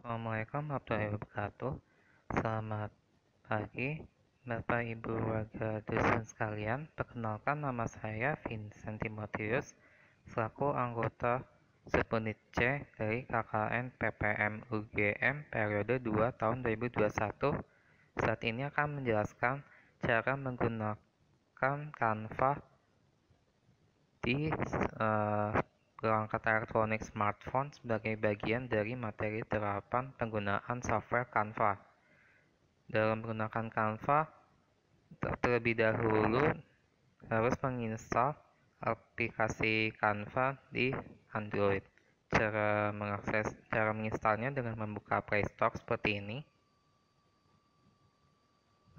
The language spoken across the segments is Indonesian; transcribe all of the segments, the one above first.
Assalamualaikum warahmatullahi wabarakatuh. Selamat pagi, Bapak Ibu warga dosen sekalian. Perkenalkan, nama saya Vincent Timotius, selaku anggota subunit C dari KKN PPM UGM periode 2 tahun 2021. Saat ini akan menjelaskan cara menggunakan Canva di perangkat elektronik smartphone sebagai bagian dari materi terapan penggunaan software Canva. Dalam menggunakan Canva, terlebih dahulu harus menginstal aplikasi Canva di Android. Cara menginstalnya dengan membuka Play Store seperti ini.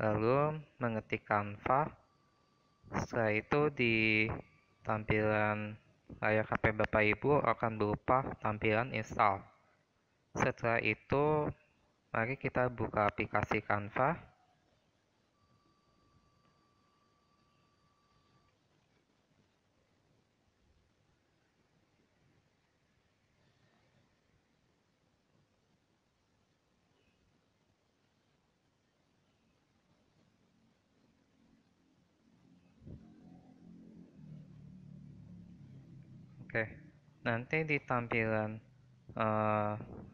Lalu mengetik Canva. Setelah itu di tampilan layar HP Bapak Ibu akan berupa tampilan install. Setelah itu, mari kita buka aplikasi Canva. Oke, nanti di tampilan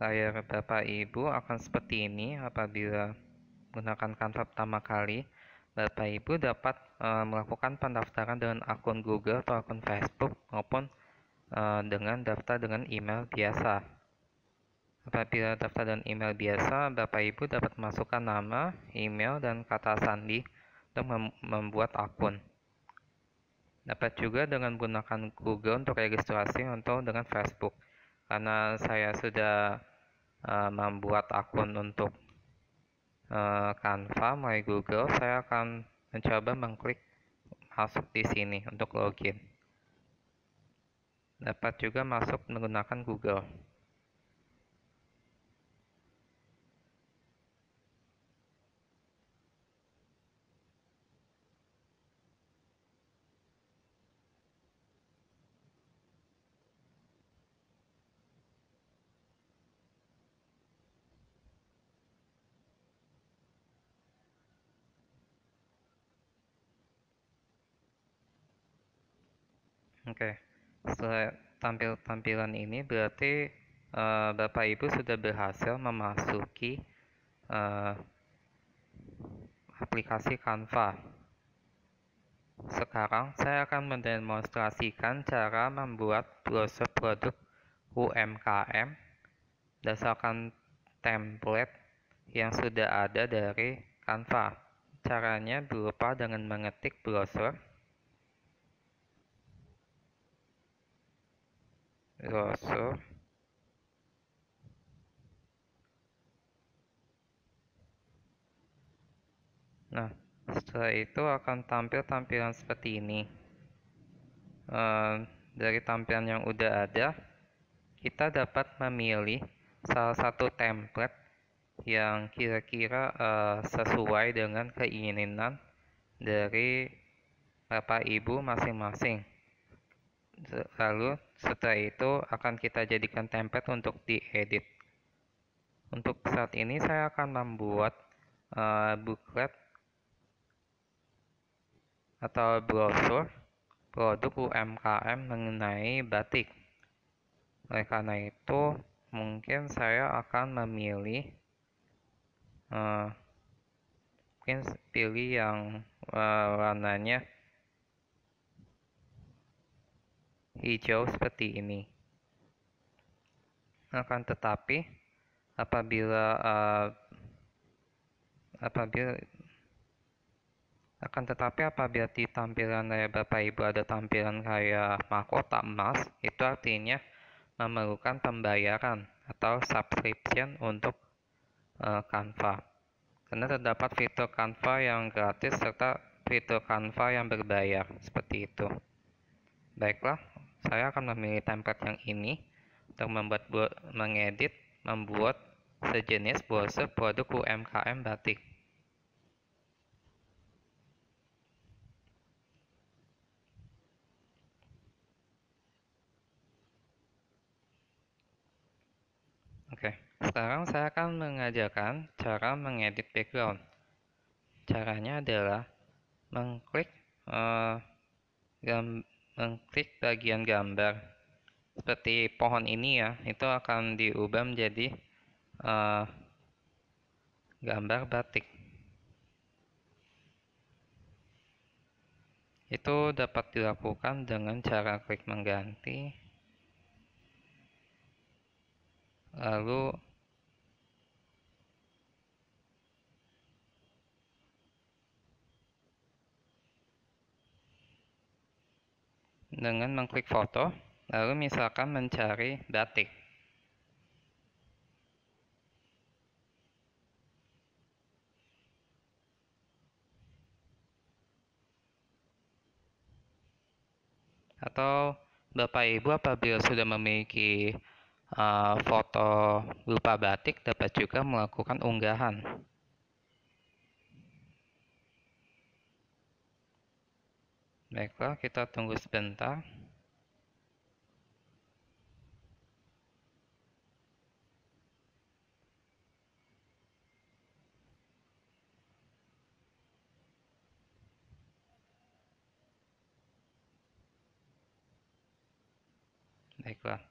layar Bapak Ibu akan seperti ini. Apabila menggunakan Canva pertama kali, Bapak Ibu dapat melakukan pendaftaran dengan akun Google atau akun Facebook maupun dengan daftar dengan email biasa. Apabila daftar dengan email biasa, Bapak Ibu dapat masukkan nama, email, dan kata sandi untuk membuat akun. Dapat juga dengan menggunakan Google untuk registrasi atau dengan Facebook. Karena saya sudah membuat akun untuk Canva melalui Google, saya akan mencoba mengklik masuk di sini untuk login. Dapat juga masuk menggunakan Google. Oke, setelah tampilan ini berarti Bapak Ibu sudah berhasil memasuki aplikasi Canva. Sekarang saya akan mendemonstrasikan cara membuat brosur produk UMKM berdasarkan template yang sudah ada dari Canva. Caranya berupa dengan mengetik brosur. Nah, setelah itu akan tampil tampilan seperti ini. Dari tampilan yang udah ada, kita dapat memilih salah satu template yang kira-kira sesuai dengan keinginan dari Bapak Ibu masing-masing. Lalu setelah itu akan kita jadikan template untuk diedit. Untuk saat ini saya akan membuat booklet atau brosur produk UMKM mengenai batik. Oleh karena itu, mungkin saya akan memilih pilih yang warnanya hijau seperti ini. Akan tetapi apabila di tampilan Bapak Ibu ada tampilan kayak mahkota emas, itu artinya memerlukan pembayaran atau subscription untuk Canva. Karena terdapat fitur Canva yang gratis serta fitur Canva yang berbayar, seperti itu. Baiklah, saya akan memilih template yang ini untuk membuat sejenis brosur produk UMKM batik. Oke, sekarang saya akan mengajarkan cara mengedit background. Caranya adalah mengklik eh, mengklik bagian gambar seperti pohon ini ya, itu akan diubah menjadi eh, gambar batik. Itu dapat dilakukan dengan cara klik mengganti, lalu dengan mengklik foto, lalu misalkan mencari batik. Atau Bapak Ibu apabila sudah memiliki foto berupa batik dapat juga melakukan unggahan. Baiklah, kita tunggu sebentar. Baiklah,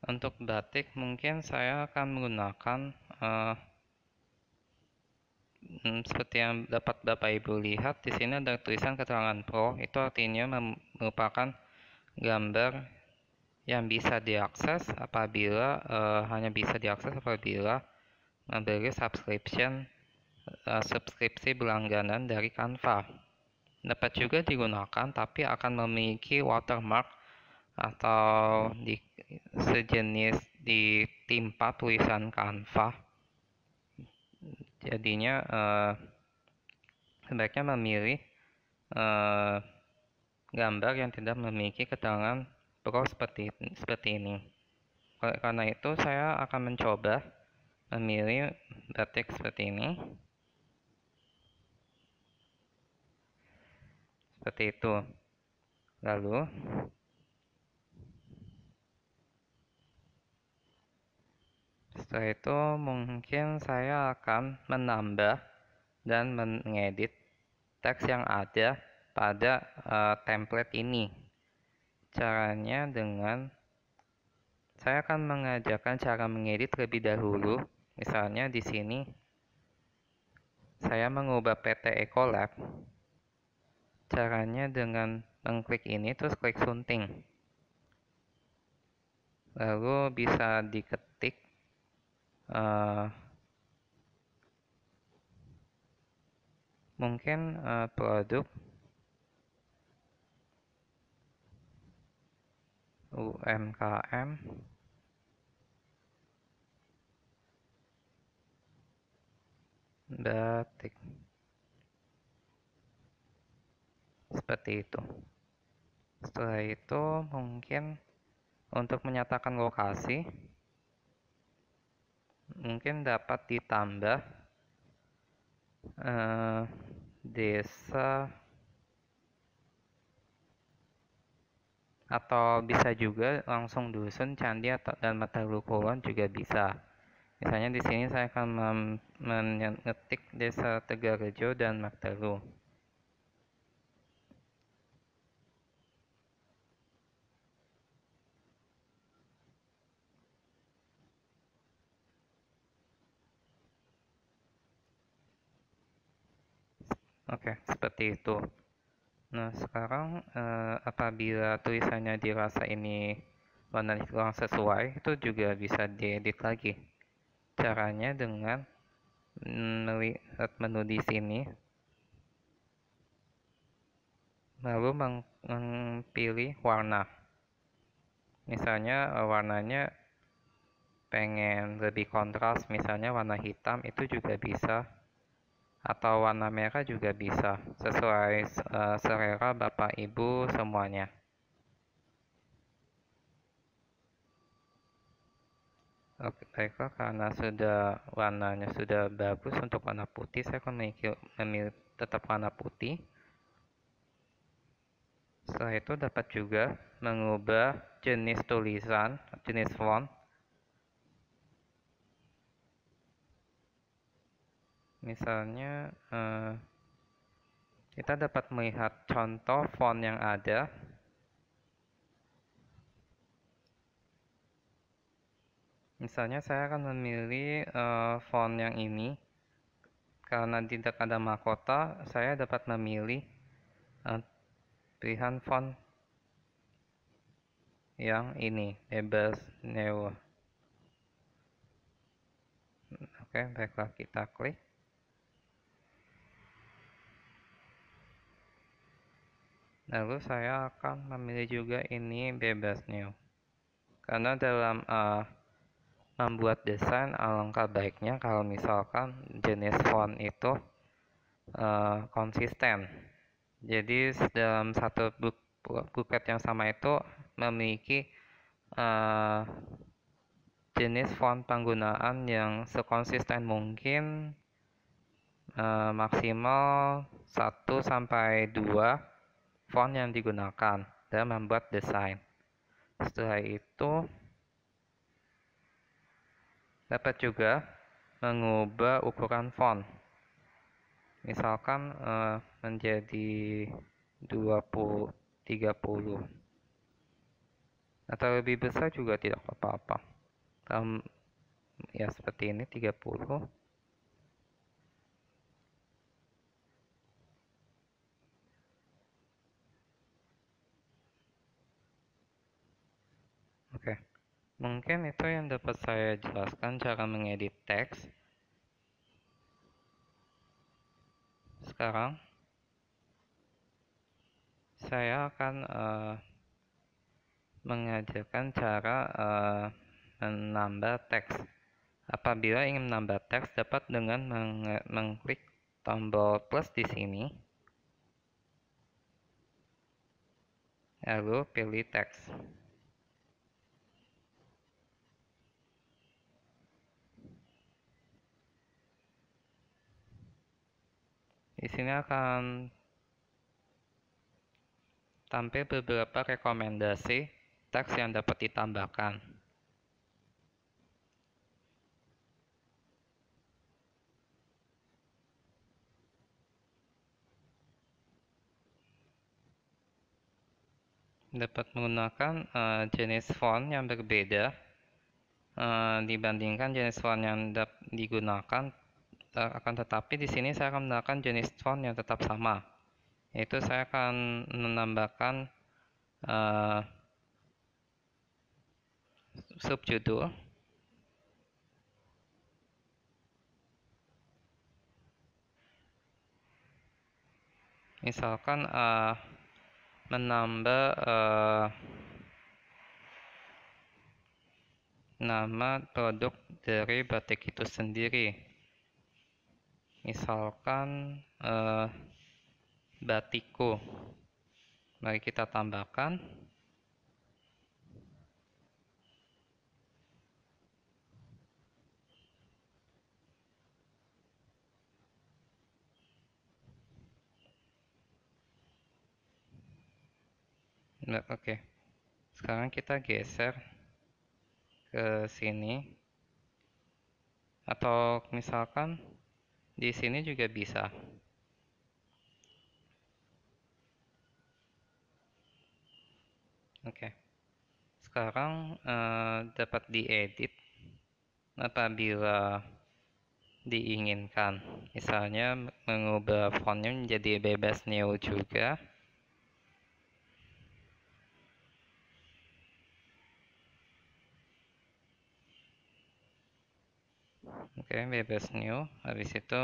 untuk batik mungkin saya akan menggunakan seperti yang dapat Bapak Ibu lihat di sini ada tulisan keterangan Pro, itu artinya merupakan gambar yang bisa diakses apabila hanya bisa diakses apabila membeli subskripsi berlangganan dari Canva. Dapat juga digunakan tapi akan memiliki watermark atau sejenis ditimpa tulisan Canva. Jadinya sebaiknya memilih gambar yang tidak memiliki keterangan Pro seperti ini. Karena itu saya akan mencoba memilih batik seperti ini. Seperti itu. Lalu setelah itu mungkin saya akan menambah dan mengedit teks yang ada pada template ini. Caranya dengan saya akan mengajarkan cara mengedit terlebih dahulu. Misalnya di sini saya mengubah PT Ecolab. Caranya dengan mengklik ini terus klik sunting. Lalu bisa diketik mungkin produk UMKM batik seperti itu. Setelah itu mungkin untuk menyatakan lokasi mungkin dapat ditambah desa atau bisa juga langsung dusun, candi atau dan Matalu Kulon juga bisa. Misalnya di sini saya akan mengetik desa Tegarejo dan Matalu. Oke, seperti itu. Nah, sekarang apabila tulisannya dirasa ini warna kurang sesuai, itu juga bisa diedit lagi. Caranya dengan melihat menu di sini, lalu memilih warna. Misalnya warnanya pengen lebih kontras, misalnya warna hitam itu juga bisa. Atau warna merah juga bisa, sesuai selera Bapak Ibu semuanya. Oke, baiklah, karena warnanya sudah bagus untuk warna putih, saya akan memilih tetap warna putih. Setelah itu dapat juga mengubah jenis tulisan, jenis font. Misalnya kita dapat melihat contoh font yang ada. Misalnya saya akan memilih font yang ini. Karena tidak ada mahkota, saya dapat memilih pilihan font yang ini, bebas new. Oke, baiklah, kita klik. Lalu saya akan memilih juga ini bebas new. Karena dalam membuat desain alangkah baiknya kalau misalkan jenis font itu konsisten. Jadi dalam satu buket yang sama itu memiliki jenis font penggunaan yang sekonsisten mungkin, maksimal 1-2 font yang digunakan dalam membuat desain. Setelah itu dapat juga mengubah ukuran font. Misalkan menjadi 20-30 atau lebih besar juga tidak apa-apa. Ya seperti ini 30. Oke. Mungkin itu yang dapat saya jelaskan cara mengedit teks. Sekarang saya akan mengajarkan cara menambah teks. Apabila ingin menambah teks, dapat dengan mengklik tombol plus di sini, lalu pilih teks. Di sini akan tampil beberapa rekomendasi teks yang dapat ditambahkan. Dapat menggunakan jenis font yang berbeda dibandingkan jenis font yang digunakan, akan tetapi di sini saya akan menggunakan jenis font yang tetap sama, yaitu saya akan menambahkan subjudul. Misalkan menambah nama produk dari batik itu sendiri. Misalkan Batiko. Mari kita tambahkan. Nah, oke. Sekarang kita geser ke sini. Atau misalkan di sini juga bisa. Oke. Sekarang dapat diedit apabila diinginkan. Misalnya mengubah fontnya menjadi bebas new juga. Oke, bebas new. Habis itu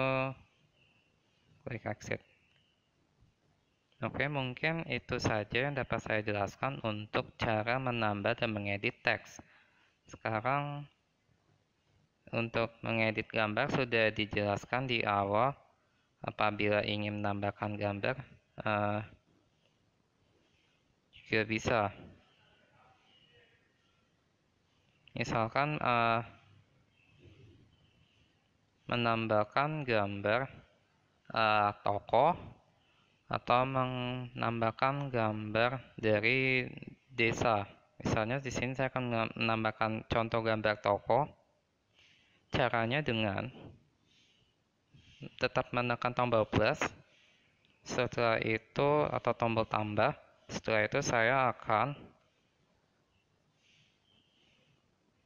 klik accept. Oke, mungkin itu saja yang dapat saya jelaskan untuk cara menambah dan mengedit teks. Sekarang untuk mengedit gambar sudah dijelaskan di awal. Apabila ingin menambahkan gambar juga bisa. Misalkan menambahkan gambar tokoh atau menambahkan gambar dari desa. Misalnya di sini saya akan menambahkan contoh gambar tokoh. Caranya dengan tetap menekan tombol plus. Setelah itu, atau tombol tambah. Setelah itu saya akan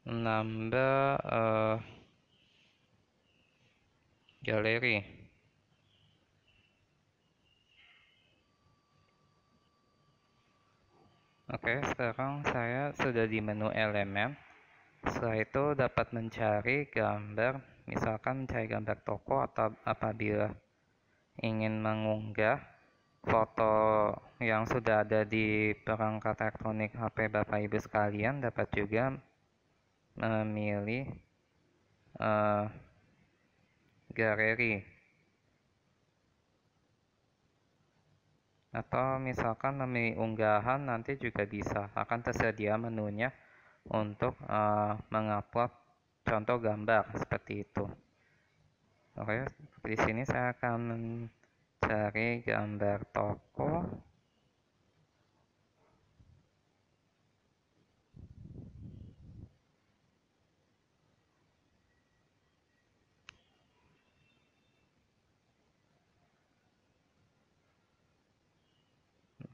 menambah galeri. Oke, sekarang saya sudah di menu elemen. Setelah itu dapat mencari gambar, misalkan mencari gambar toko, atau apabila ingin mengunggah foto yang sudah ada di perangkat elektronik HP Bapak Ibu sekalian, dapat juga memilih galeri. Atau misalkan memilih unggahan, nanti juga bisa, akan tersedia menunya untuk mengupload contoh gambar seperti itu. Oke, di sini saya akan mencari gambar toko.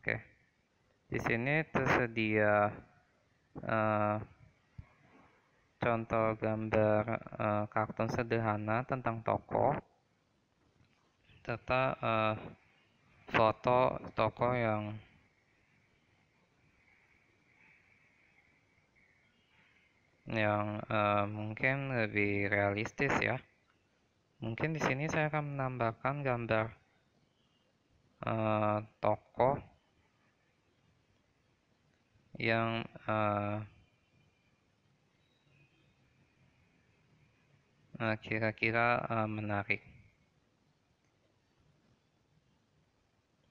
Oke, di sini tersedia contoh gambar kartun sederhana tentang toko, serta foto toko yang mungkin lebih realistis ya. Mungkin di sini saya akan menambahkan gambar toko yang kira-kira menarik.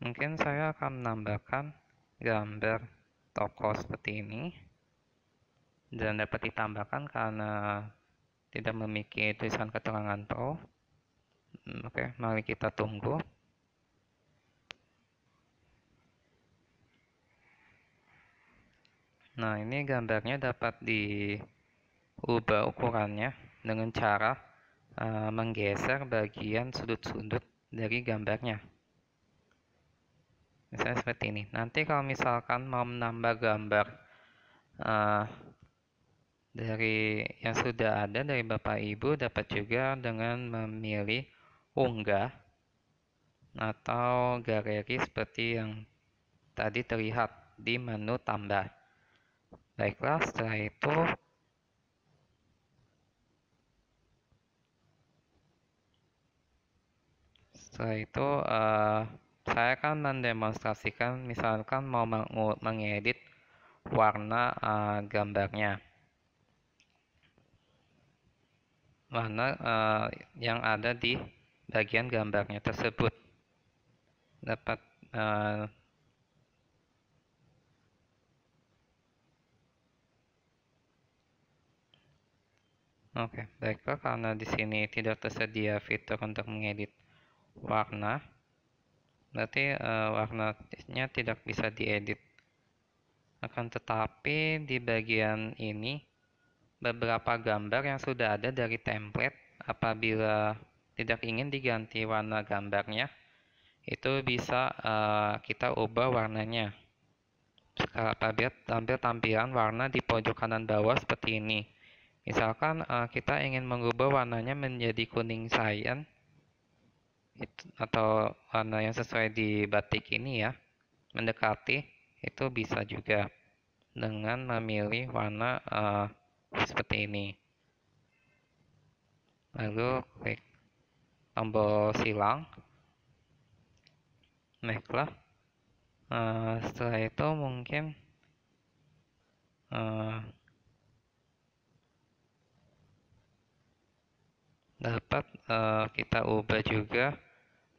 Mungkin saya akan menambahkan gambar toko seperti ini, dan dapat ditambahkan karena tidak memiliki tulisan keterangan pro. Oke, mari kita tunggu. Nah, ini gambarnya dapat diubah ukurannya dengan cara menggeser bagian sudut-sudut dari gambarnya. Misalnya seperti ini. Nanti kalau misalkan mau menambah gambar dari yang sudah ada dari Bapak Ibu, dapat juga dengan memilih unggah atau galeri seperti yang tadi terlihat di menu tambah. Baiklah, setelah itu saya akan mendemonstrasikan, misalkan mau mengedit warna gambarnya, warna yang ada di bagian gambarnya tersebut. Dapat Oke, baiklah, karena di sini tidak tersedia fitur untuk mengedit warna, berarti warnanya tidak bisa diedit. Akan tetapi di bagian ini beberapa gambar yang sudah ada dari template, apabila tidak ingin diganti warna gambarnya, itu bisa kita ubah warnanya. Apabila tampil tampilan warna di pojok kanan bawah seperti ini. Misalkan kita ingin mengubah warnanya menjadi kuning cyan, atau warna yang sesuai di batik ini ya, mendekati, itu bisa juga dengan memilih warna seperti ini. Lalu klik tombol silang. Baiklah, setelah itu mungkin dapat kita ubah juga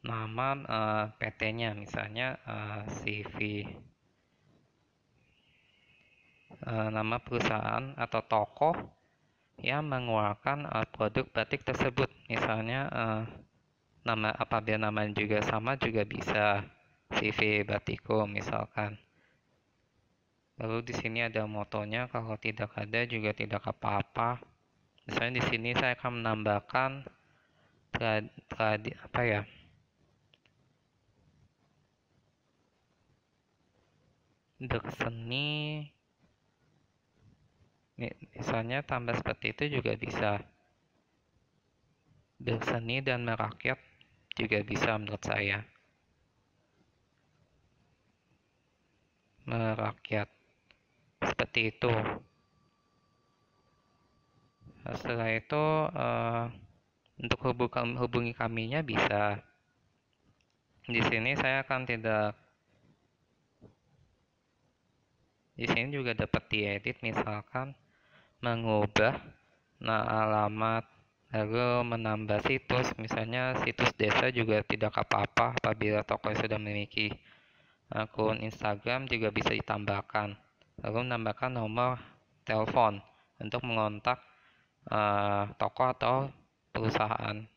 nama PT-nya, misalnya CV, nama perusahaan atau toko yang mengeluarkan produk batik tersebut. Misalnya apabila namanya juga sama, juga bisa CV Batiko misalkan. Lalu di sini ada motonya, kalau tidak ada juga tidak apa-apa. Misalnya di sini saya akan menambahkan apa ya? Berseni, misalnya tambah seperti itu juga bisa. Berseni dan merakyat juga bisa menurut saya. Merakyat seperti itu. Setelah itu untuk hubungi kaminya bisa. Di sini saya akan tidak. Di sini juga dapat diedit, misalkan mengubah alamat, lalu menambah situs. Misalnya situs desa juga tidak apa-apa apabila toko sudah memiliki akun Instagram juga bisa ditambahkan. Lalu menambahkan nomor telepon untuk mengontak toko atau perusahaan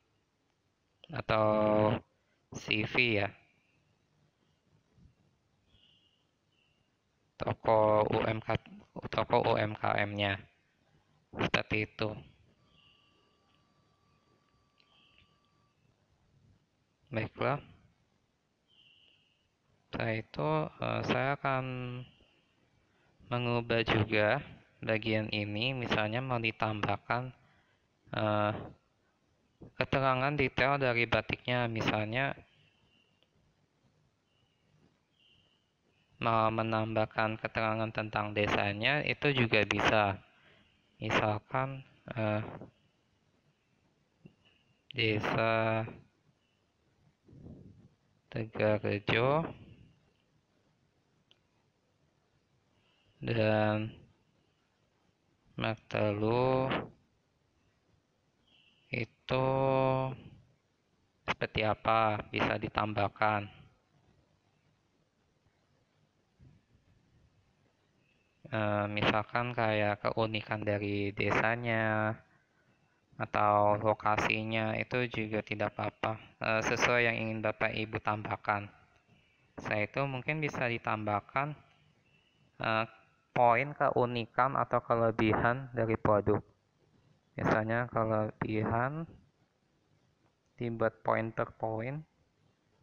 atau CV ya, toko UMKM-nya seperti itu. Baiklah, setelah itu saya akan mengubah juga bagian ini, misalnya mau ditambahkan keterangan detail dari batiknya, misalnya mau menambahkan keterangan tentang desanya itu juga bisa. Misalkan Desa Tegarejo dan Martelu itu seperti apa, bisa ditambahkan. Misalkan kayak keunikan dari desanya atau lokasinya itu juga tidak apa-apa, sesuai yang ingin Bapak Ibu tambahkan. Setelah itu mungkin bisa ditambahkan poin keunikan atau kelebihan dari produk. Misalnya kelebihan dibuat poin per poin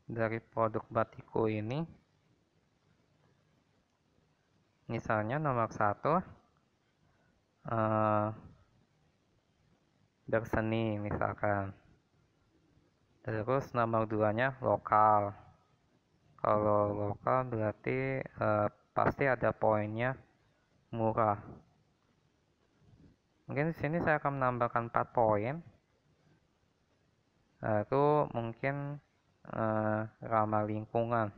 dari produk batiku ini. Misalnya nomor 1 berseni misalkan. Terus nomor 2-nya lokal. Kalau lokal berarti pasti ada poinnya murah. Mungkin di sini saya akan menambahkan 4 poin. Lalu mungkin ramah lingkungan.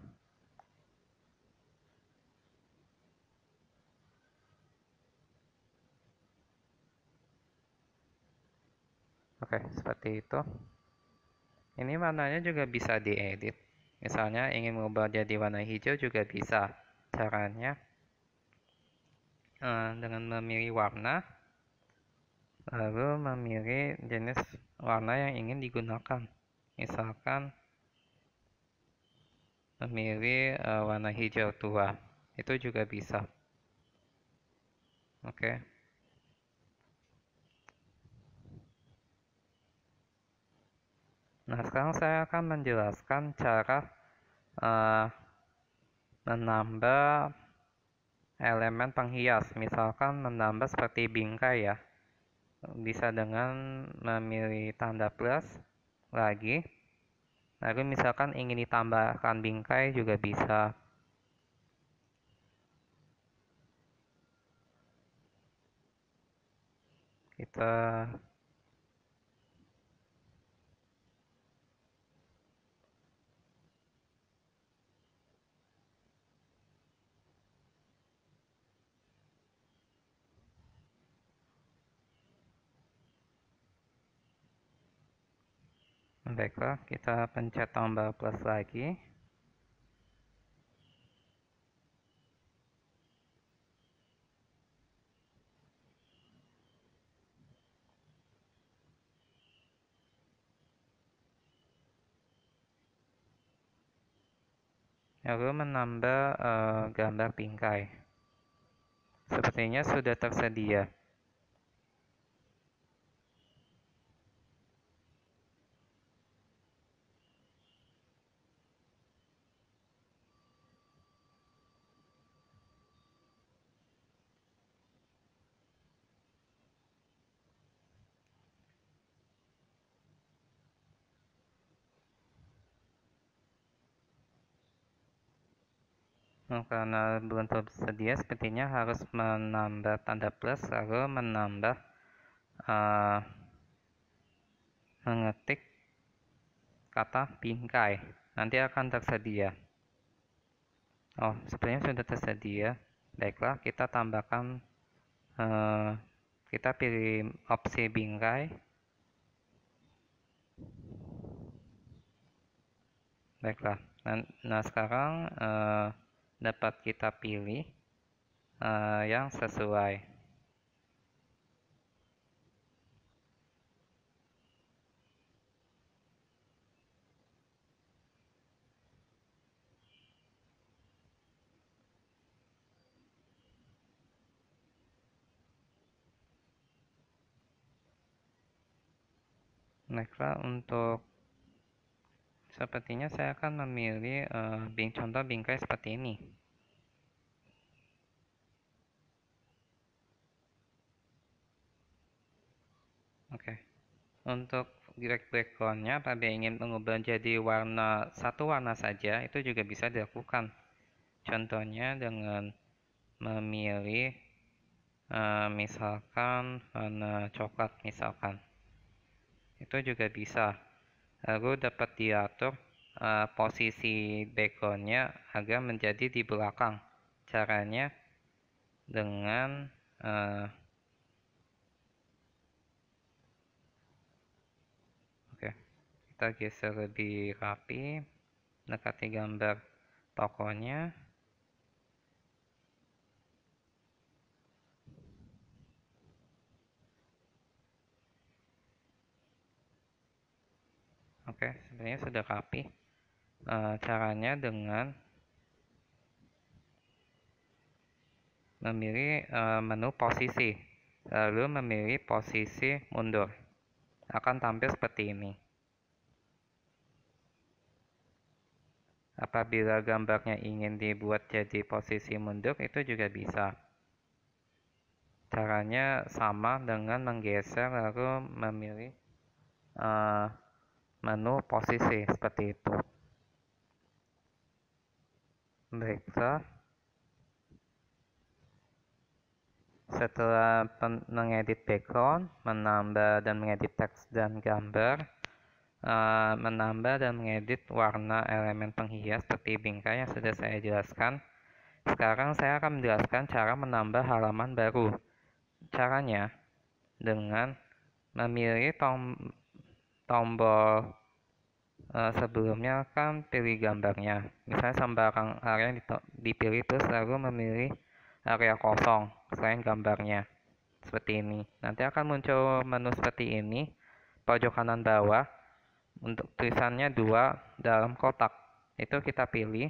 Oke, seperti itu. Ini warnanya juga bisa diedit. Misalnya ingin mengubah jadi warna hijau juga bisa. Caranya dengan memilih warna, lalu memilih jenis warna yang ingin digunakan. Misalkan memilih warna hijau tua, itu juga bisa. Oke. Nah, sekarang saya akan menjelaskan cara menambah elemen penghias. Misalkan menambah seperti bingkai ya. Bisa dengan memilih tanda plus lagi. Lalu misalkan ingin ditambahkan bingkai juga bisa. Kita baiklah, kita pencet tombol plus lagi. Lalu menambah gambar bingkai. Sepertinya sudah tersedia. Karena belum tersedia, sepertinya harus menambah tanda plus lalu menambah mengetik kata bingkai. Nanti akan tersedia. Oh, sebenarnya sudah tersedia. Baiklah, kita tambahkan, kita pilih opsi bingkai. Baiklah, nah sekarang dapat kita pilih yang sesuai. Baiklah, untuk sepertinya saya akan memilih contoh bingkai seperti ini. Oke. Untuk background-nya, apabila ingin mengubah jadi satu warna saja, itu juga bisa dilakukan. Contohnya dengan memilih misalkan warna coklat misalkan. Itu juga bisa. Lalu dapat diatur posisi background-nya agar menjadi di belakang. Caranya dengan oke, kita geser lebih rapi, dekati gambar tokonya. Oke, sebenarnya sudah rapi. Caranya dengan memilih menu posisi, lalu memilih posisi mundur. Akan tampil seperti ini. Apabila gambarnya ingin dibuat jadi posisi mundur, itu juga bisa. Caranya sama dengan menggeser lalu memilih menu posisi seperti itu. Baiklah. Setelah mengedit background, menambah dan mengedit teks dan gambar, menambah dan mengedit warna elemen penghias seperti bingkai yang sudah saya jelaskan. Sekarang saya akan menjelaskan cara menambah halaman baru. Caranya dengan memilih tombol sebelumnya kan pilih gambarnya. Misalnya sembarang area yang dipilih terus lalu memilih area kosong selain gambarnya. Seperti ini. Nanti akan muncul menu seperti ini. Pojok kanan bawah. Untuk tulisannya 2 dalam kotak. Itu kita pilih.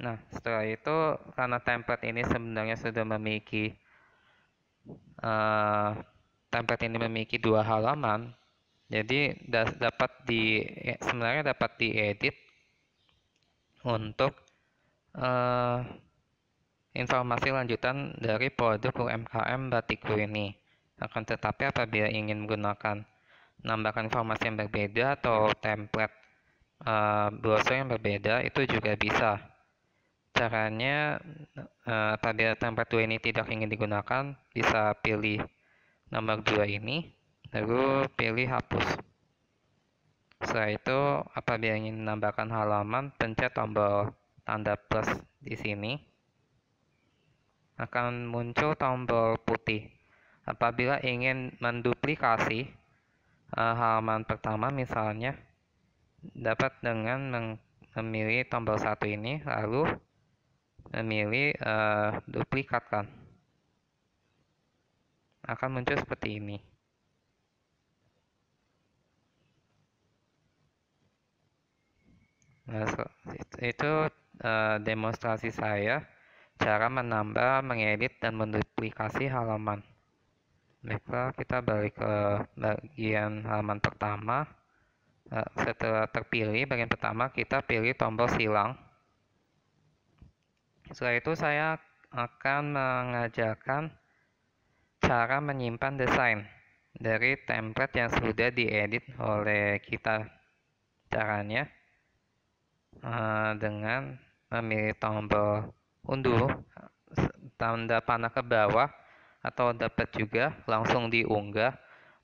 Nah, setelah itu karena template ini sebenarnya sudah memiliki template ini memiliki 2 halaman, jadi sebenarnya dapat diedit untuk informasi lanjutan dari produk UMKM Batikku ini. Akan tetapi apabila ingin menggunakan menambahkan informasi yang berbeda atau template browser yang berbeda, itu juga bisa. Caranya apabila template 2 ini tidak ingin digunakan, bisa pilih nomor 2 ini, lalu pilih hapus. Setelah itu, apabila ingin menambahkan halaman, pencet tombol tanda plus di sini. Akan muncul tombol putih. Apabila ingin menduplikasi halaman pertama misalnya, dapat dengan memilih tombol 1 ini, lalu memilih duplikatkan. Akan muncul seperti ini. Nah, itu demonstrasi saya cara menambah, mengedit, dan menduplikasi halaman. Baiklah, kita balik ke bagian halaman pertama. Setelah terpilih bagian pertama, kita pilih tombol silang. Setelah itu saya akan mengajarkan cara menyimpan desain. dari template yang sudah diedit oleh kita. Caranya dengan memilih tombol unduh tanda panah ke bawah, atau dapat juga langsung diunggah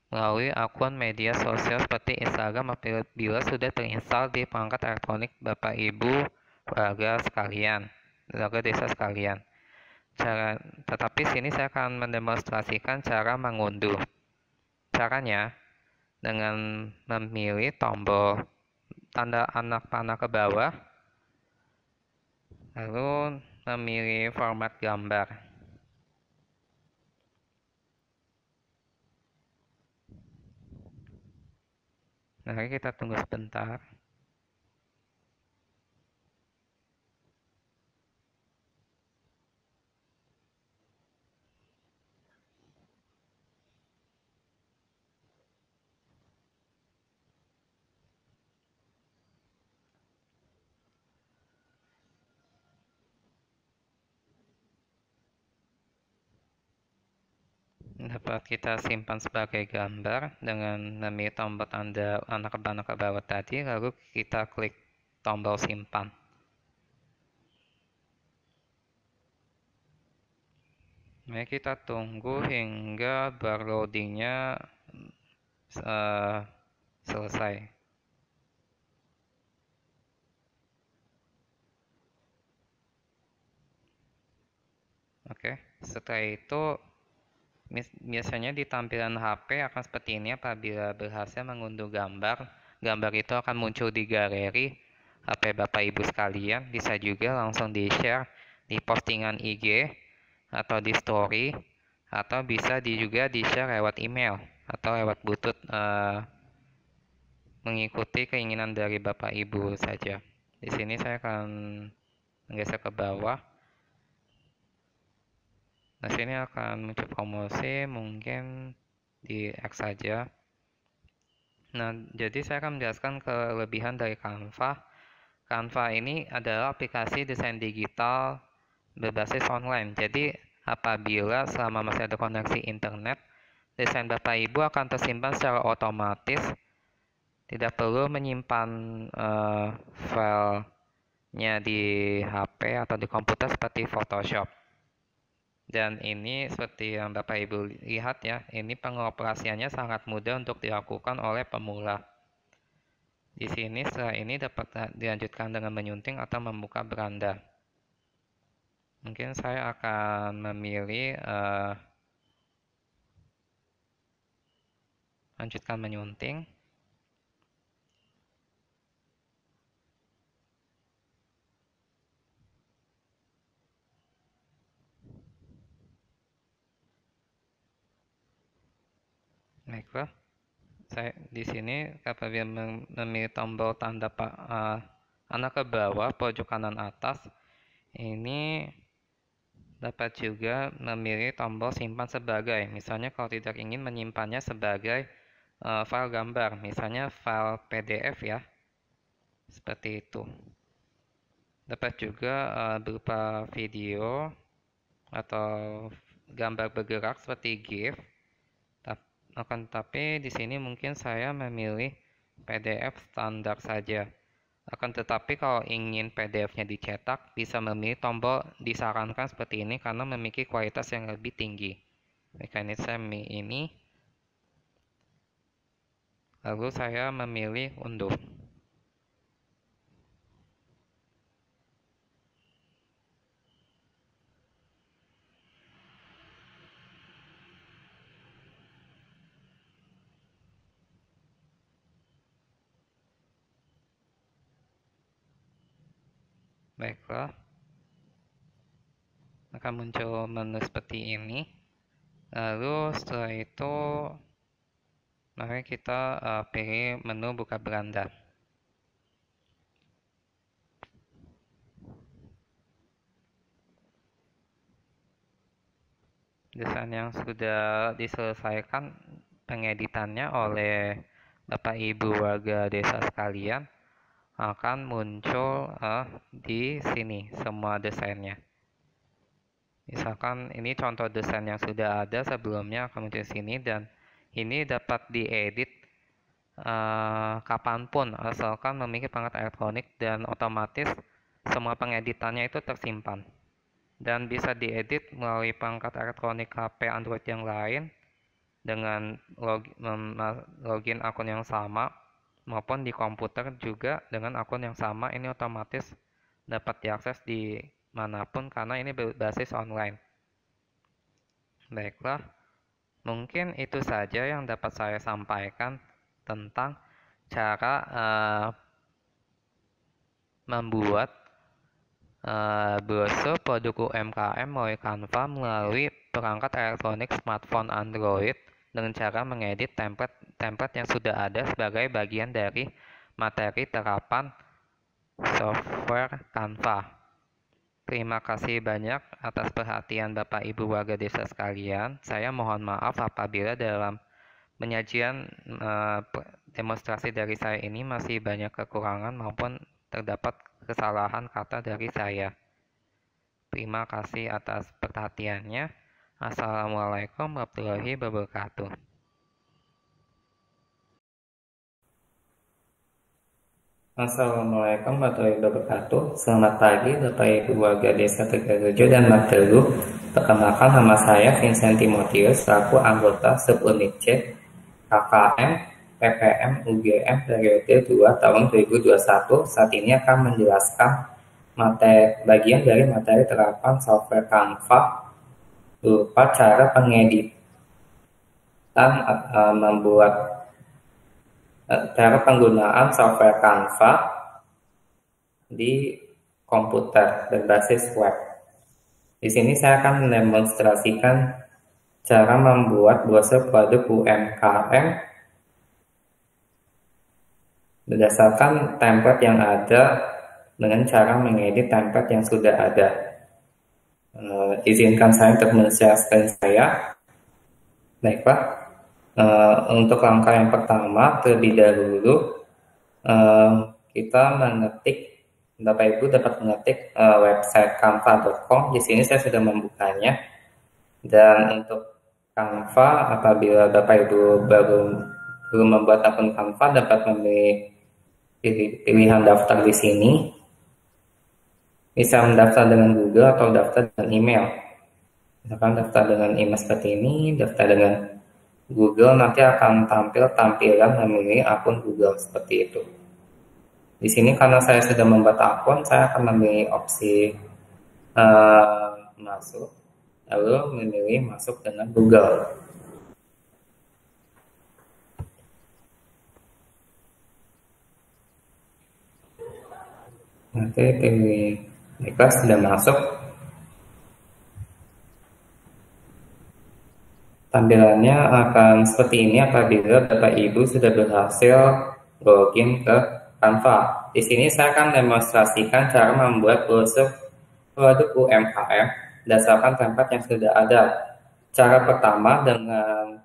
melalui akun media sosial seperti Instagram apabila sudah terinstall di perangkat elektronik Bapak Ibu warga sekalian, warga desa sekalian. Tetapi sini saya akan mendemonstrasikan cara mengunduh. Caranya dengan memilih tombol tanda anak panah ke bawah, lalu memilih format gambar. Mari kita tunggu sebentar. Dapat kita simpan sebagai gambar dengan memilih tombol tanda anak panah ke bawah tadi, lalu kita klik tombol simpan. Mari kita tunggu hingga bar loadingnya selesai. Oke, setelah itu biasanya di tampilan HP akan seperti ini apabila berhasil mengunduh gambar. Gambar itu akan muncul di galeri HP Bapak Ibu sekalian. Bisa juga langsung di-share di postingan IG atau di story, atau bisa juga di-share lewat email atau lewat butut mengikuti keinginan dari Bapak Ibu saja. Di sini saya akan menggeser ke bawah. Nah, sini akan muncul promosi, mungkin di X saja. Nah, jadi saya akan menjelaskan kelebihan dari Canva. Canva ini adalah aplikasi desain digital berbasis online. Jadi, apabila selama masih ada koneksi internet, desain Bapak Ibu akan tersimpan secara otomatis. Tidak perlu menyimpan filenya di HP atau di komputer seperti Photoshop. Dan ini seperti yang Bapak Ibu lihat ya, ini pengoperasiannya sangat mudah untuk dilakukan oleh pemula. Di sini setelah ini dapat dilanjutkan dengan menyunting atau membuka beranda. Mungkin saya akan memilih lanjutkan menyunting. Baiklah. Saya di sini apabila memilih tombol tanda anak ke bawah pojok kanan atas, ini dapat juga memilih tombol simpan sebagai. Misalnya kalau tidak ingin menyimpannya sebagai file gambar, misalnya file PDF ya, seperti itu. Dapat juga berupa video atau gambar bergerak seperti GIF. Tapi di sini mungkin saya memilih PDF standar saja. Akan tetapi kalau ingin PDF-nya dicetak, bisa memilih tombol disarankan seperti ini karena memiliki kualitas yang lebih tinggi. Ini saya memilih ini. Lalu saya memilih unduh. Baiklah. Akan muncul menu seperti ini. Lalu setelah itu mari kita pilih menu buka beranda. Desain yang sudah diselesaikan pengeditannya oleh Bapak Ibu warga desa sekalian akan muncul di sini semua desainnya. Misalkan ini contoh desain yang sudah ada sebelumnya akan muncul di sini, dan Ini dapat diedit kapanpun asalkan memiliki perangkat elektronik dan otomatis semua pengeditannya itu tersimpan. Dan bisa diedit melalui perangkat elektronik HP Android yang lain dengan login akun yang sama maupun di komputer juga dengan akun yang sama. Ini otomatis dapat diakses di manapun karena ini berbasis online. Baiklah, mungkin itu saja yang dapat saya sampaikan tentang cara membuat brosur produk UMKM melalui Canva melalui perangkat elektronik smartphone Android dengan cara mengedit template yang sudah ada sebagai bagian dari materi terapan software Canva. Terima kasih banyak atas perhatian Bapak Ibu warga desa sekalian. Saya mohon maaf apabila dalam penyajian demonstrasi dari saya ini masih banyak kekurangan maupun terdapat kesalahan kata dari saya. Terima kasih atas perhatiannya. Assalamualaikum warahmatullahi wabarakatuh. Assalamualaikum warahmatullahi wabarakatuh. Selamat pagi Bapak Ibu warga desa Tegarejo dan Magdeluh. Perkenalkan, nama saya Vincent Timotius selaku anggota subunit C KKM PPM UGM periode 2 tahun 2021. Saat ini akan menjelaskan bagian dari materi terapan software Canva berupa cara pengeditan membuat cara penggunaan software Canva di komputer berbasis web. Di sini saya akan mendemonstrasikan cara membuat brosur produk UMKM berdasarkan template yang ada dengan cara mengedit template yang sudah ada. Izinkan saya untuk men-share saya. Baiklah. Untuk langkah yang pertama, terlebih dahulu kita mengetik, Bapak Ibu dapat mengetik website canva.com. Di sini saya sudah membukanya. Dan untuk Canva, apabila Bapak Ibu belum membuat akun Canva, dapat memilih pilihan daftar di sini. Bisa mendaftar dengan Google atau daftar dengan email. Misalkan daftar dengan email seperti ini, daftar dengan Google, nanti akan tampil tampilan memilih akun Google seperti itu. Di sini karena saya sudah membuat akun, saya akan memilih opsi masuk, lalu memilih masuk dengan Google. Nanti pilih, baiklah, sudah masuk. Tampilannya akan seperti ini apabila Bapak Ibu sudah berhasil login ke Canva. Di sini saya akan demonstrasikan cara membuat brosur produk UMKM berdasarkan template yang sudah ada. Cara pertama dengan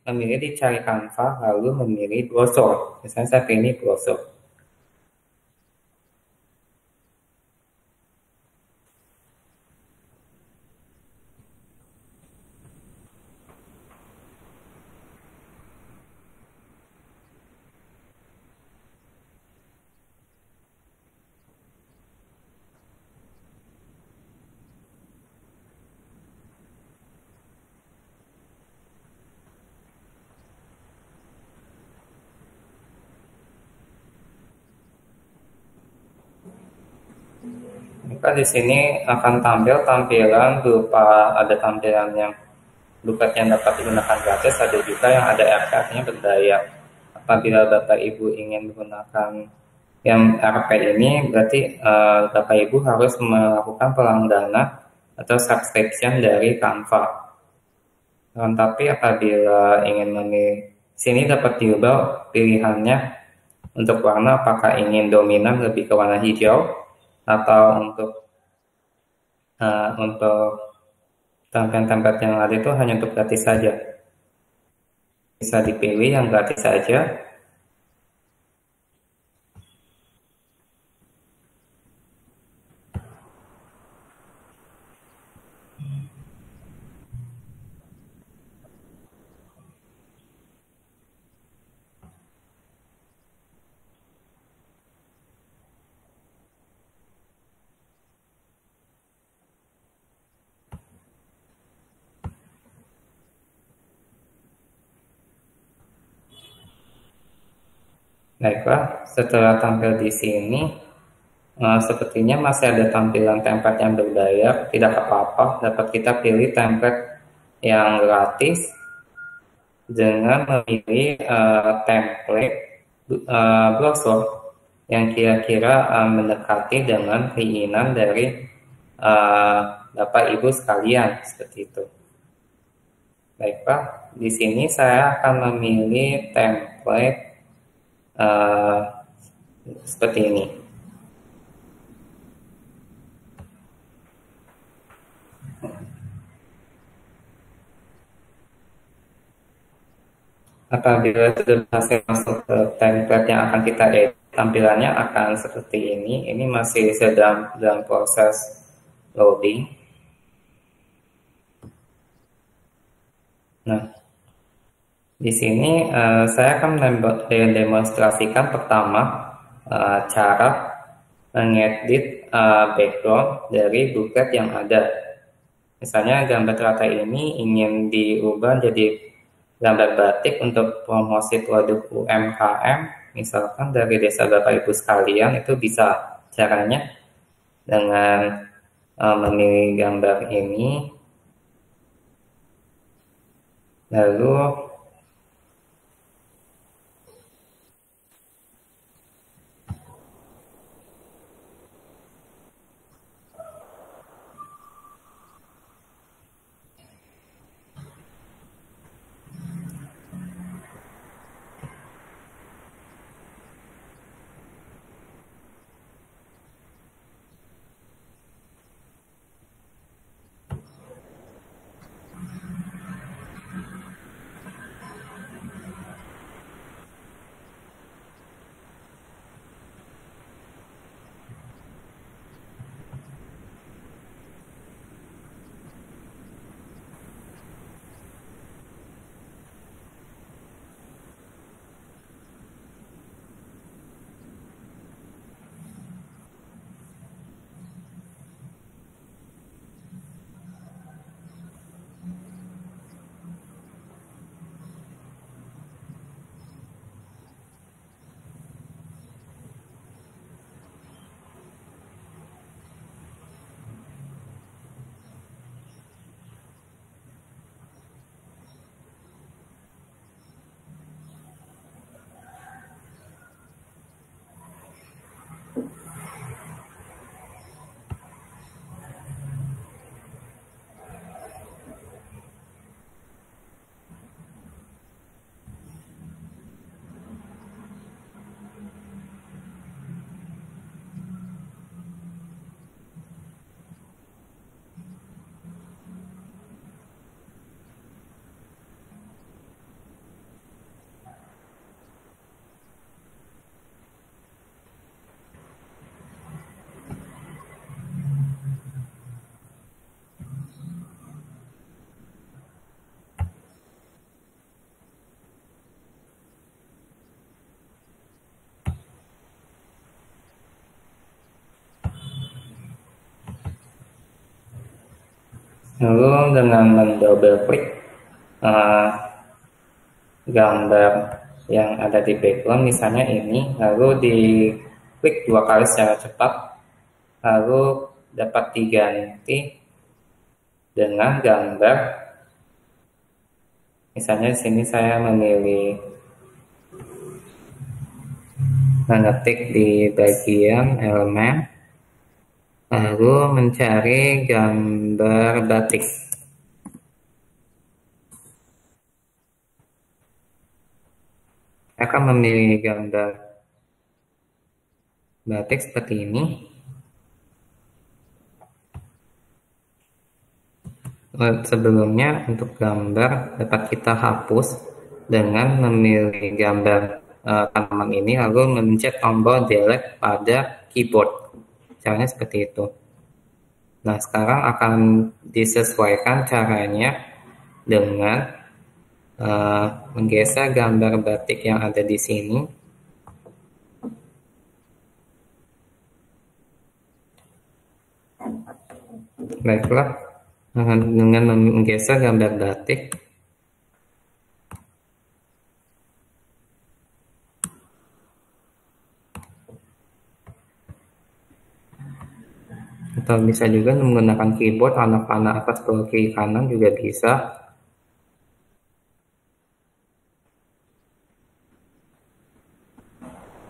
memilih dicari Canva lalu memilih brosur. Misalnya saya pilih brosur. Maka di sini akan tampil tampilan berupa ada tampilan yang buket yang dapat digunakan gratis, ada juga yang ada RP artinya berbayar. Apabila Bapak Ibu ingin menggunakan yang RP ini, berarti Bapak Ibu harus melakukan pelangganan atau subscription dari Canva. Tapi apabila ingin memilih, sini dapat diubah pilihannya untuk warna, apakah ingin dominan lebih ke warna hijau atau untuk template-template yang ada itu hanya untuk gratis saja. Bisa dipilih yang gratis saja. Baiklah, setelah tampil di sini, sepertinya masih ada tampilan template yang berbayar. Tidak apa-apa, dapat kita pilih template yang gratis dengan memilih template browser yang kira-kira mendekati dengan keinginan dari Bapak Ibu sekalian, seperti itu. Baiklah, di sini saya akan memilih template seperti ini. Apabila sudah berhasil masuk ke template yang akan kita edit, tampilannya akan seperti ini. Ini masih sedang dalam proses loading. Nah, di sini saya akan mendemonstrasikan pertama cara mengedit background dari buklet yang ada. Misalnya gambar teratai ini ingin diubah jadi gambar batik untuk promosi produk UMKM, misalkan dari desa Bapak Ibu sekalian, itu bisa caranya dengan memilih gambar ini, lalu dengan mendouble klik gambar yang ada di background, misalnya ini, lalu diklik 2 kali secara cepat, lalu dapat diganti dengan gambar. Misalnya di sini saya memilih mengetik di bagian elemen, lalu mencari gambar batik. Saya akan memilih gambar batik seperti ini. Sebelumnya untuk gambar dapat kita hapus dengan memilih gambar tanaman ini, lalu memencet tombol delete pada keyboard. Caranya seperti itu. Nah, sekarang akan disesuaikan caranya dengan menggeser gambar batik yang ada di sini. Baiklah, dengan menggeser gambar batik, Atau bisa juga menggunakan keyboard, panah atas bawah kiri kanan juga bisa.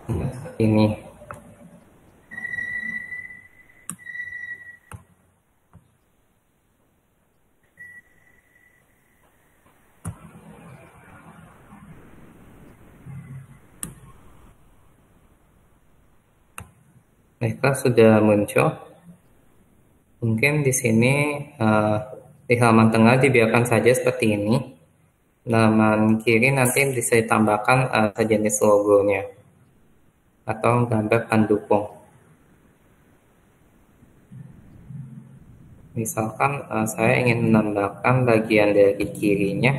Seperti ini. Mereka sudah muncul. Mungkin di sini di halaman tengah dibiarkan saja seperti ini. Halaman kiri nanti bisa ditambahkan sejenis logonya atau gambar pendukung. Misalkan saya ingin menambahkan bagian dari kirinya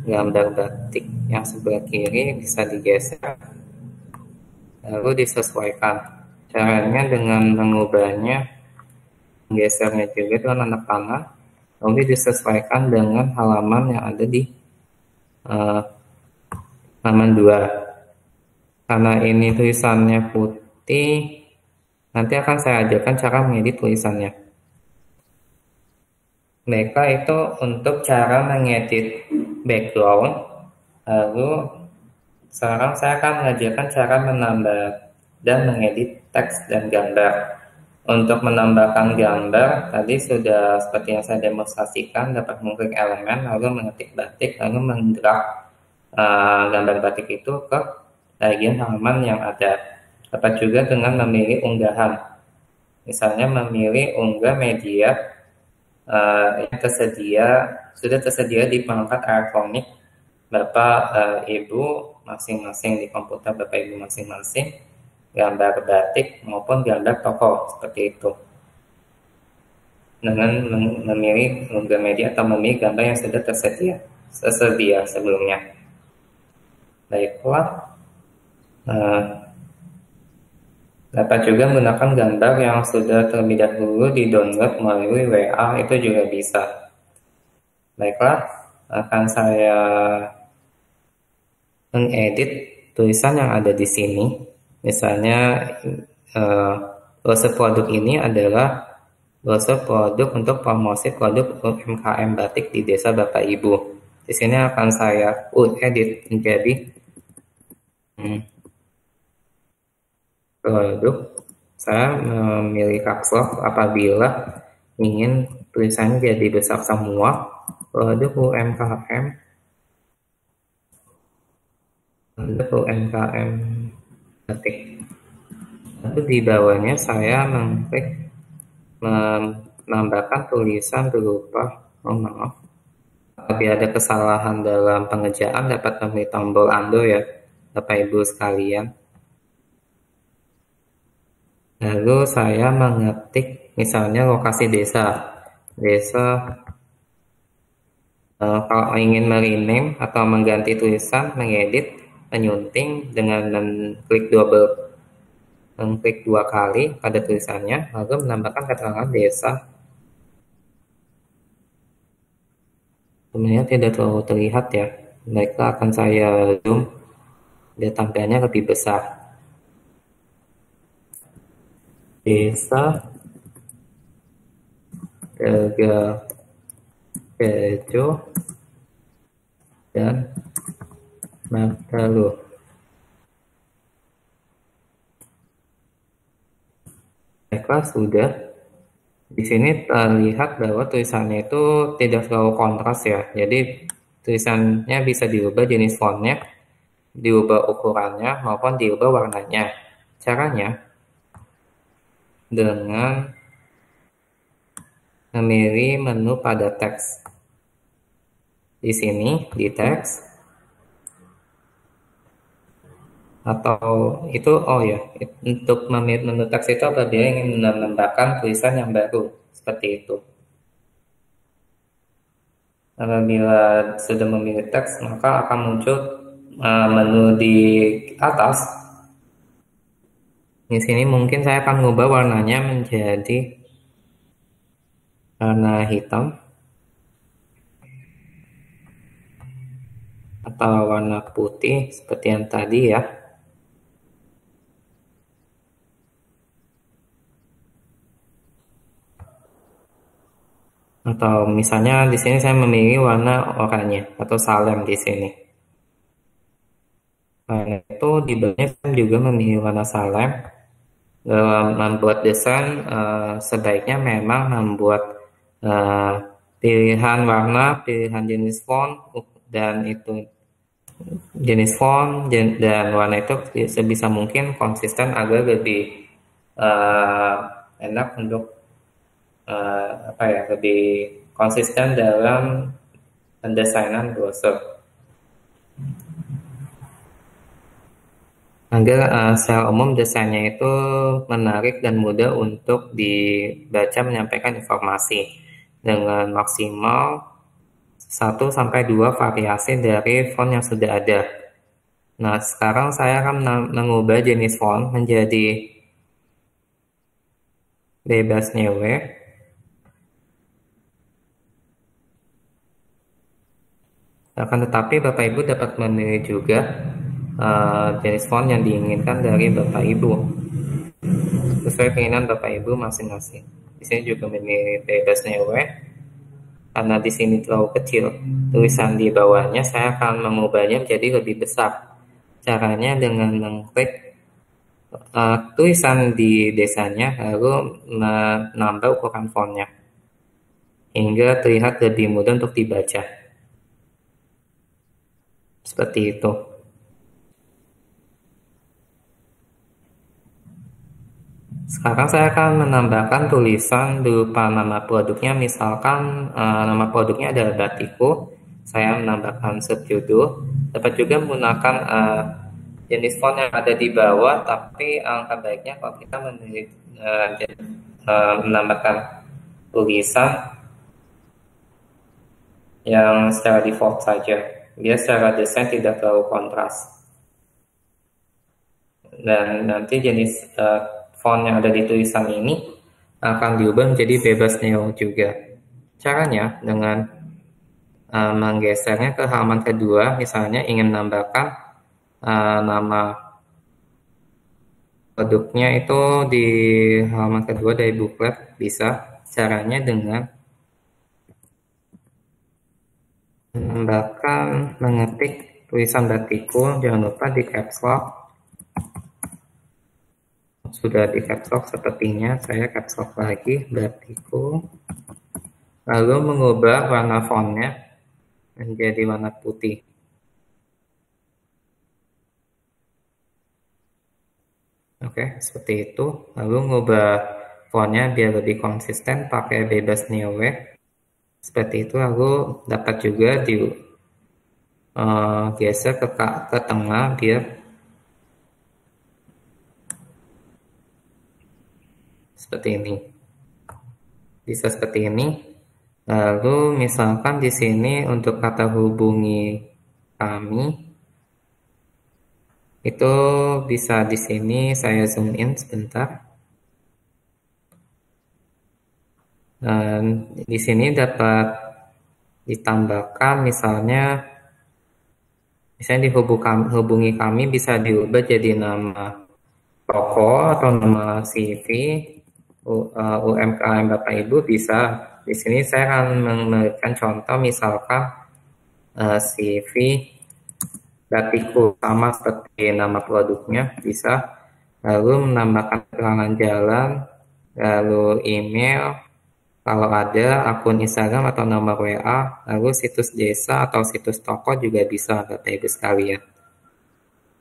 gambar batik yang sebelah kiri bisa digeser lalu disesuaikan. Caranya dengan mengubahnya, menggesernya juga dengan anak panah, lalu disesuaikan dengan halaman yang ada di halaman 2. Karena ini tulisannya putih, nanti akan saya ajarkan cara mengedit tulisannya. Mereka itu untuk cara mengedit background. Lalu sekarang saya akan mengajarkan cara menambah dan mengedit teks dan gambar. Untuk menambahkan gambar, tadi sudah seperti yang saya demonstrasikan, dapat mengklik elemen, lalu mengetik batik, lalu menggerak gambar batik itu ke bagian halaman yang ada. Dapat juga dengan memilih unggahan. Misalnya memilih unggah media yang sudah tersedia di perangkat elektronik Bapak Ibu masing-masing, di komputer Bapak Ibu masing-masing, gambar batik maupun gambar tokoh seperti itu. Dengan memilih unggah media atau memilih gambar yang sudah tersedia sebelumnya. Baiklah. Dapat juga menggunakan gambar yang sudah terlebih dahulu di-download melalui WA, itu juga bisa. Baiklah, akan saya mengedit tulisan yang ada di sini. Misalnya, brosur produk ini adalah brosur produk untuk promosi produk UMKM batik di desa Bapak Ibu. Di sini akan saya edit menjadi produk. Saya memilih caps lock apabila ingin tulisannya jadi besar semua. Produk UMKM batik. Lalu di bawahnya saya mengklik menambahkan tulisan berupa maaf. Apabila ada kesalahan dalam pengejaan dapat memilih tombol undo ya Bapak Ibu sekalian. Lalu saya mengetik misalnya lokasi desa. Kalau ingin merename atau mengganti tulisan, mengedit, menyunting dengan mengklik dua kali pada tulisannya, lalu menambahkan keterangan desa. Sebenarnya tidak terlalu terlihat ya. Baiklah, akan saya zoom biar tampilannya lebih besar. Desa Tegalrejo dan Makalu. Baiklah, sudah. Di sini terlihat bahwa tulisannya itu tidak terlalu kontras ya. Jadi tulisannya bisa diubah jenis fontnya, diubah ukurannya maupun diubah warnanya. Caranya dengan memilih menu pada teks. Di sini di teks atau itu untuk memilih menu teks itu apabila ingin menambahkan tulisan yang baru seperti itu. Apabila sudah memilih teks maka akan muncul menu di atas. Di sini mungkin saya akan mengubah warnanya menjadi warna hitam atau warna putih seperti yang tadi ya. Atau misalnya di sini saya memilih warna oranye atau salem di sini. Nah, itu di bawahnya saya juga memilih warna salem. Dalam membuat desain sebaiknya memang membuat eh, pilihan warna, pilihan jenis font, dan itu jenis font dan warna itu sebisa mungkin konsisten agar lebih eh, enak untuk apa ya, lebih konsisten dalam pendesainan browser agar secara umum desainnya itu menarik dan mudah untuk dibaca menyampaikan informasi dengan maksimal 1 sampai 2 variasi dari font yang sudah ada. Nah, sekarang saya akan mengubah jenis font menjadi bebas new. Akan tetapi Bapak Ibu dapat memilih juga jenis font yang diinginkan dari Bapak Ibu sesuai keinginan Bapak Ibu masing-masing. Di sini juga memilih bebas new. Karena di sini terlalu kecil tulisan di bawahnya, saya akan mengubahnya menjadi lebih besar. Caranya dengan mengklik tulisan di desanya lalu menambah ukuran fontnya hingga terlihat lebih mudah untuk dibaca. Seperti itu. Sekarang saya akan menambahkan tulisan berupa nama produknya. Misalkan nama produknya adalah Batiko. Saya menambahkan subjudul. Dapat juga menggunakan jenis font yang ada di bawah, tapi angka baiknya kalau kita menambahkan tulisan yang secara default saja. Dia secara desain tidak terlalu kontras. Dan nanti jenis font yang ada di tulisan ini akan diubah menjadi bebas neo juga. Caranya dengan menggesernya ke halaman kedua, misalnya ingin menambahkan nama produknya itu di halaman kedua dari booklet, bisa. Caranya dengan menambahkan, mengetik tulisan Batiko, jangan lupa di caps lock. Sudah di caps lock sepertinya, saya caps lock lagi Batiko, lalu mengubah warna fontnya menjadi warna putih. Oke, seperti itu. Lalu mengubah fontnya biar lebih konsisten pakai bebas new. Seperti itu. Lalu dapat juga di geser ke tengah biar seperti ini. Bisa seperti ini. Lalu misalkan di sini untuk kata hubungi kami itu bisa di sini saya zoom in sebentar. Dan di sini dapat ditambahkan misalnya dihubungi kami bisa diubah jadi nama toko atau nama CV, UMKM Bapak Ibu bisa. Di sini saya akan memberikan contoh misalkan CV Batiko sama seperti nama produknya bisa. Lalu menambahkan keterangan jalan, lalu email, kalau ada akun Instagram atau nomor WA, lalu situs desa atau situs toko juga bisa Bapak Ibu sekalian.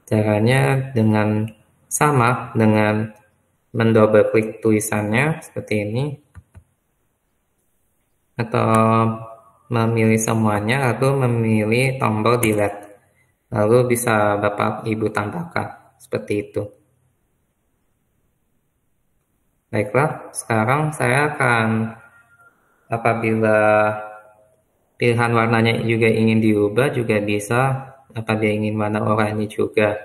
Caranya dengan sama dengan mendouble klik tulisannya seperti ini, atau memilih semuanya lalu memilih tombol delete, lalu bisa Bapak Ibu tambahkan seperti itu. Baiklah, sekarang saya akan, apabila pilihan warnanya juga ingin diubah juga bisa. Apabila ingin warna oranye juga,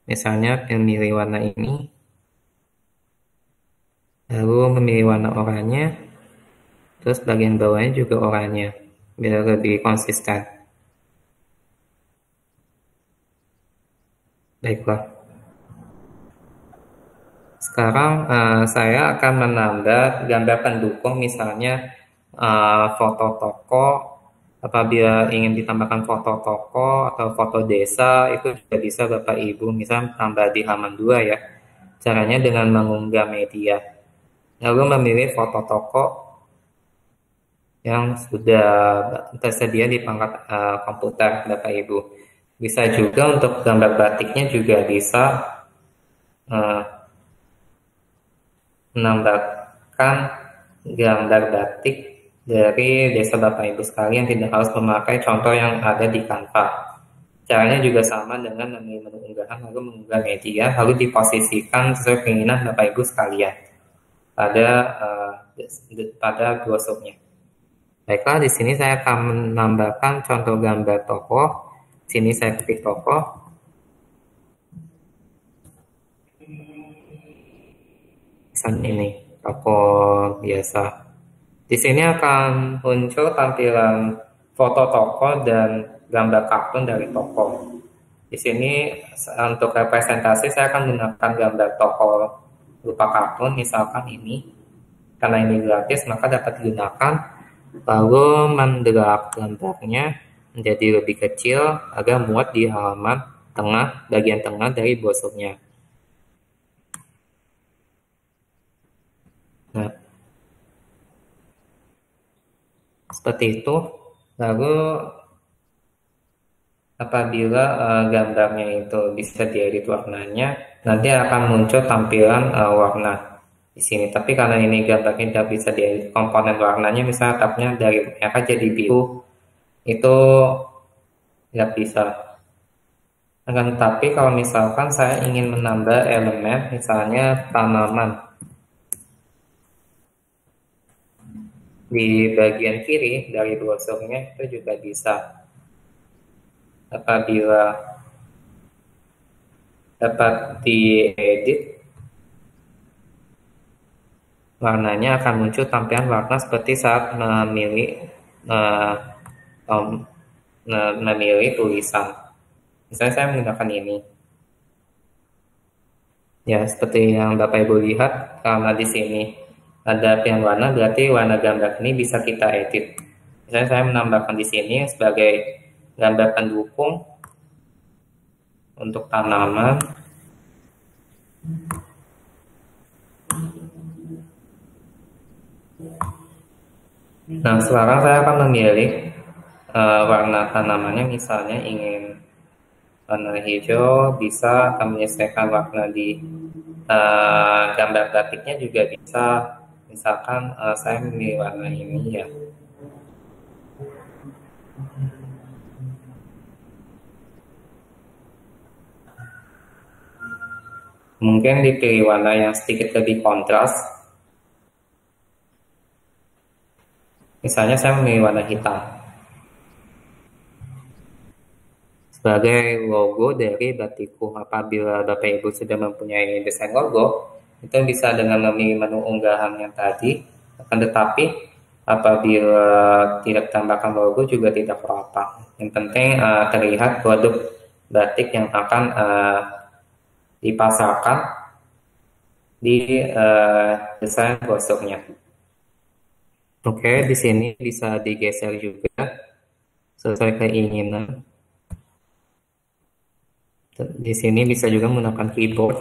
misalnya memilih warna ini lalu memilih warna oranye, terus bagian bawahnya juga oranye biar lebih konsisten. Baiklah, sekarang saya akan menambah gambar pendukung, misalnya foto toko. Apabila ingin ditambahkan foto toko atau foto desa, itu juga bisa Bapak Ibu misal tambah di halaman 2 ya. Caranya dengan mengunggah media. Lalu memilih foto toko yang sudah tersedia di perangkat komputer Bapak Ibu. Bisa juga untuk gambar batiknya juga bisa menambahkan gambar batik dari desa Bapak Ibu sekalian, tidak harus memakai contoh yang ada di Canva. Caranya juga sama dengan memilih menu unggahan lalu mengunggah media lalu diposisikan sesuai keinginan Bapak Ibu sekalian pada brosurnya. Baiklah, di sini saya akan menambahkan contoh gambar tokoh. Sini saya klik tokoh. Misalnya ini tokoh biasa. Di sini akan muncul tampilan foto tokoh dan gambar kartun dari tokoh. Di sini untuk representasi saya akan menggunakan gambar tokoh berupa kartun, misalkan ini. Karena ini gratis maka dapat digunakan. Lalu mendrag gambarnya menjadi lebih kecil agar muat di halaman tengah, bagian tengah dari brosurnya. Nah, seperti itu. Lalu apabila gambarnya itu bisa diedit warnanya, nanti akan muncul tampilan warna di sini. Tapi karena ini gambarnya tidak bisa diedit komponen warnanya, misalnya tabnya dari merah jadi biru, itu tidak bisa. Akan tetapi kalau misalkan saya ingin menambah elemen, misalnya tanaman, di bagian kiri dari brosurnya itu juga bisa. Apabila dapat diedit, warnanya akan muncul tampilan warna seperti saat memilih tulisan. Misalnya saya menggunakan ini. Ya, seperti yang Bapak Ibu lihat, karena di sini ada pilihan warna, berarti warna gambar ini bisa kita edit. Misalnya saya menambahkan di sini sebagai gambar pendukung untuk tanaman. Nah, sekarang saya akan memilih warna tanamannya, misalnya ingin warna hijau, bisa akan menyesuaikan warna di gambar batiknya juga bisa. Misalkan saya memilih warna ini ya. Mungkin dipilih warna yang sedikit lebih kontras. Misalnya saya memilih warna hitam sebagai logo dari Batikku. Apabila Bapak Ibu sudah mempunyai desain logo, itu bisa dengan memilih menu unggahan yang tadi. Akan tetapi apabila tidak tambahkan logo juga tidak apa-apa. Yang penting terlihat produk batik yang akan dipasarkan di desain brosurnya. Oke, di sini bisa digeser juga sesuai keinginan. Di sini bisa juga menggunakan keyboard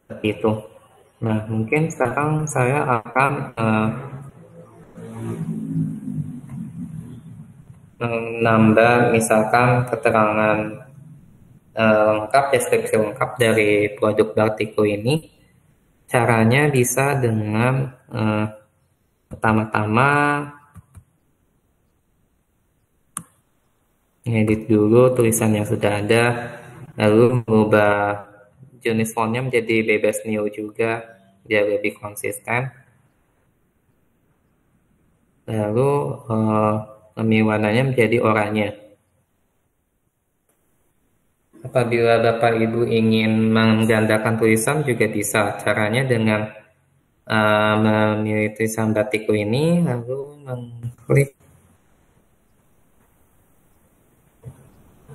seperti itu. Nah, mungkin sekarang saya akan menambah misalkan keterangan lengkap, deskripsi lengkap dari produk Batikku ini. Caranya bisa dengan pertama-tama edit dulu tulisan yang sudah ada, lalu mengubah jenis fontnya menjadi bebas new juga biar lebih konsisten. Lalu memilih warnanya menjadi oranye. Apabila Bapak Ibu ingin menggandakan tulisan juga bisa. Caranya dengan memilih tulisan Batikku ini, lalu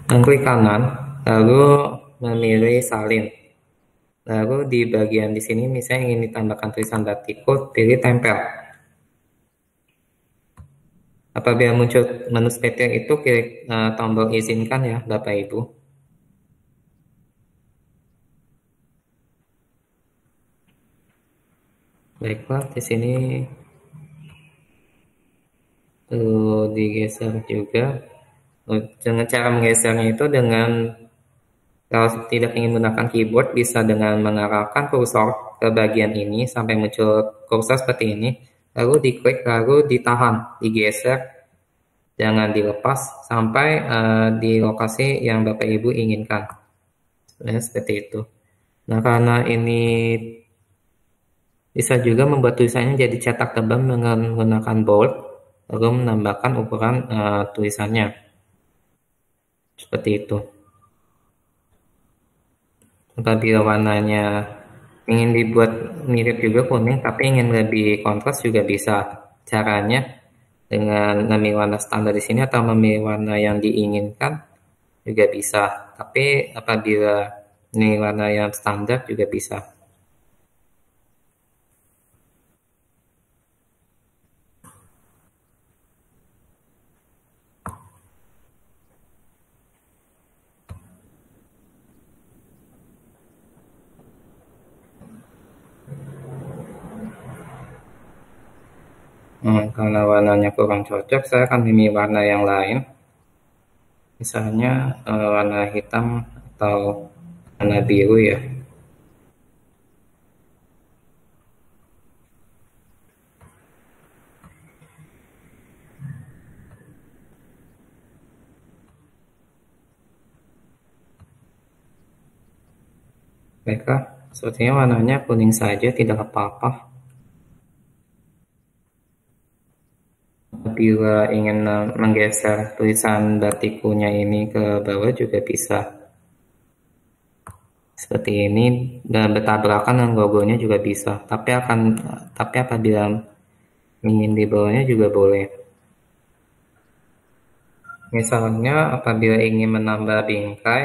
mengklik kanan, lalu memilih salin. Lalu di bagian di sini misalnya ingin ditambahkan tulisan Batikku, pilih tempel. Apabila muncul menu seperti itu, klik tombol izinkan ya Bapak Ibu. Baiklah, di sini digeser juga. Dengan cara menggesernya itu dengan, kalau tidak ingin menggunakan keyboard, bisa dengan mengarahkan kursor ke bagian ini sampai muncul kursor seperti ini, lalu diklik, lalu ditahan, digeser, jangan dilepas sampai di lokasi yang Bapak Ibu inginkan. Seperti itu. Nah, karena ini bisa juga membuat tulisannya jadi cetak tebal dengan menggunakan bold, lalu menambahkan ukuran tulisannya. Seperti itu. Apabila warnanya ingin dibuat mirip juga kuning, tapi ingin lebih kontras juga bisa. Caranya dengan memilih warna standar di sini atau memilih warna yang diinginkan juga bisa. Tapi apabila ini warna yang standar juga bisa. Karena warnanya kurang cocok, saya akan memilih warna yang lain. Misalnya warna hitam atau warna biru ya. Baiklah, sepertinya warnanya kuning saja, tidak apa-apa. Bila ingin menggeser tulisan batikunya ini ke bawah juga bisa. Seperti ini, dan bertabrakan dengan logonya juga bisa. Tapi apabila ingin di bawahnya juga boleh. Misalnya apabila ingin menambah bingkai,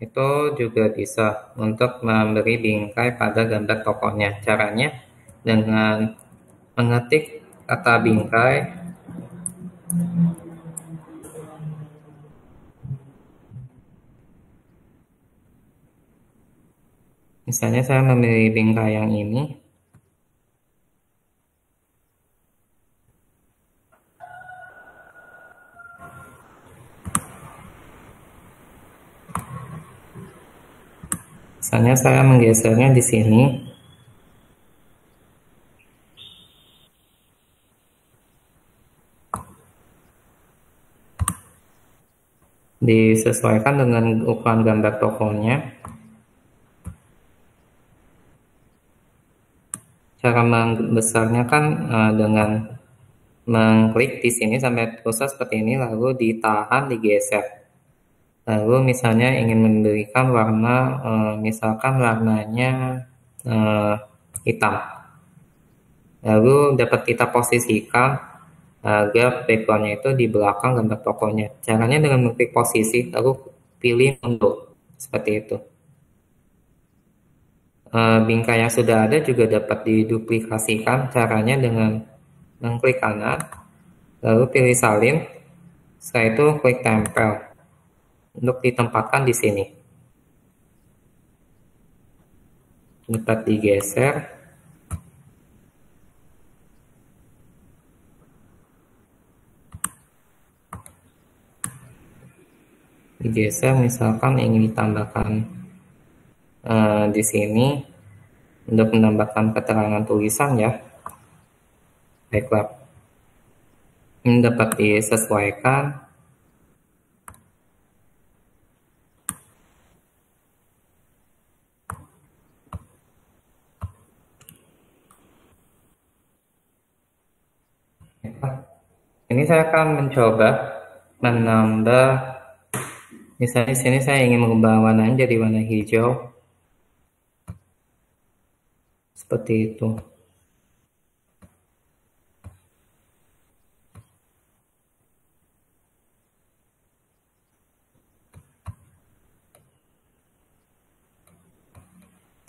itu juga bisa untuk memberi bingkai pada gambar tokohnya. Caranya dengan mengetik kata bingkai, misalnya saya memilih bingkai yang ini, misalnya saya menggesernya di sini. Disesuaikan dengan ukuran gambar tokohnya. Cara membesarnya kan dengan mengklik di sini sampai pusat seperti ini, lalu ditahan, digeser. Lalu misalnya ingin memberikan warna, misalkan warnanya hitam. Lalu dapat kita posisikan agar backgroundnya itu di belakang gambar tokohnya. Caranya dengan mengklik posisi, lalu pilih undo, seperti itu. Bingkai yang sudah ada juga dapat diduplikasikan. Caranya dengan mengklik kanan, lalu pilih salin, setelah itu klik tempel untuk ditempatkan di sini. Dapat digeser. Digeser, misalkan ingin ditambahkan di sini untuk menambahkan keterangan tulisan ya. Baiklah, ini dapat disesuaikan. Ini saya akan mencoba menambah, misalnya di sini saya ingin mengubah warnanya jadi warna hijau, seperti itu.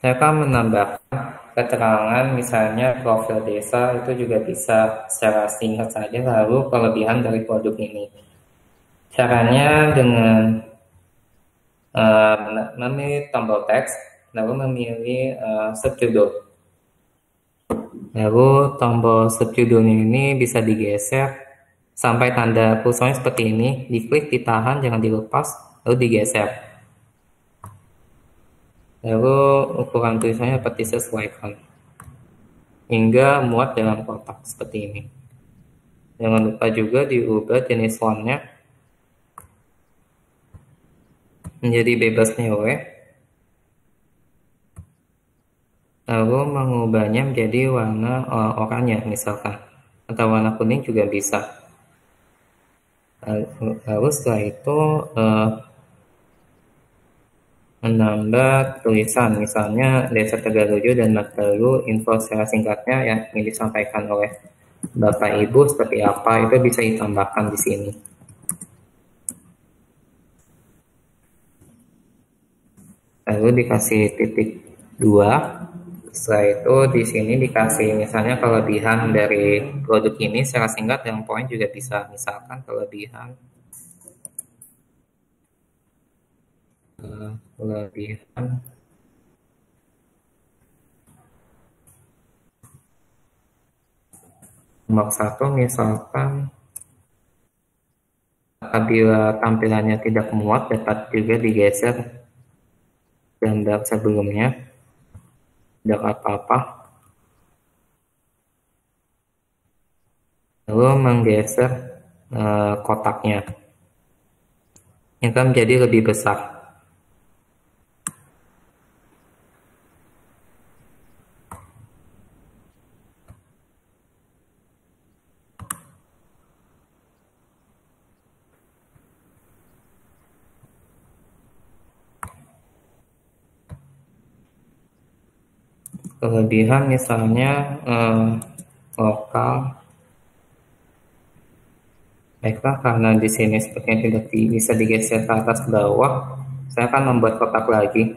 Saya akan menambahkan keterangan misalnya profil desa itu juga bisa secara singkat saja, lalu kelebihan dari produk ini. Caranya dengan memilih tombol teks, lalu memilih subjudul. Lalu tombol subjudulnya ini bisa digeser sampai tanda pulsanya seperti ini, diklik, ditahan, jangan dilepas, lalu digeser. Lalu ukuran tulisannya dapat disesuaikan hingga muat dalam kotak seperti ini. Jangan lupa juga diubah jenis fontnya menjadi bebas nilai, lalu mengubahnya menjadi warna oranye misalkan, atau warna kuning juga bisa. Lalu setelah itu menambah tulisan, misalnya Desa Tegaluju dan Matalu, info secara singkatnya yang ingin disampaikan oleh Bapak Ibu seperti apa, itu bisa ditambahkan di sini. Lalu dikasih titik 2. Setelah itu di sini dikasih misalnya kelebihan dari produk ini secara singkat, yang poin juga bisa, misalkan kelebihan nomor 1 misalkan apabila tampilannya tidak muat dapat juga digeser gambar sebelumnya, tidak apa-apa. Lalu menggeser kotaknya yang akan menjadi lebih besar. Kelebihan misalnya lokal. Baiklah, karena di sini sepertinya tidak bisa digeser ke atas ke bawah, saya akan membuat kotak lagi.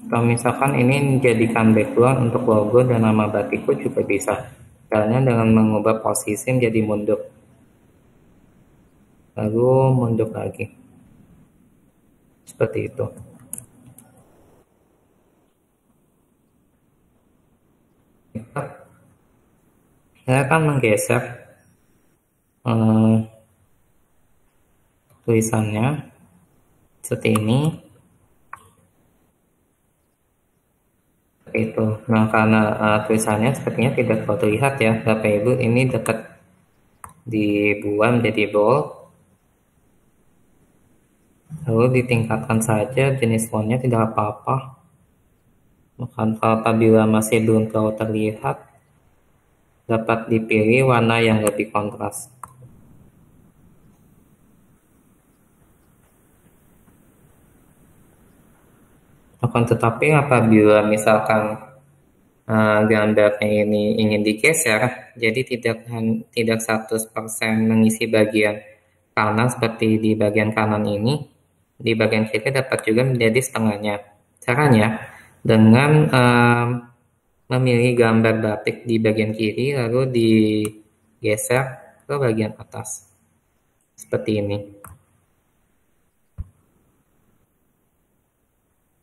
Kalau misalkan ini menjadikan background untuk logo dan nama batikku juga bisa. Caranya dengan mengubah posisi menjadi mundur. Lalu mundur lagi. Seperti itu. Saya akan menggeser tulisannya seperti ini. Itu. Nah, karena tulisannya sepertinya tidak terlihat ya, Bapak Ibu, ini dapat dibuat menjadi bold. Lalu ditingkatkan saja jenis fontnya, tidak apa-apa. Maka apabila masih belum terlalu terlihat, dapat dipilih warna yang lebih kontras. Akan tetapi apabila misalkan gambarnya ini ingin digeser, jadi tidak 100% mengisi bagian kanan seperti di bagian kanan ini, di bagian kiri dapat juga menjadi setengahnya. Caranya dengan memilih gambar batik di bagian kiri lalu digeser ke bagian atas seperti ini.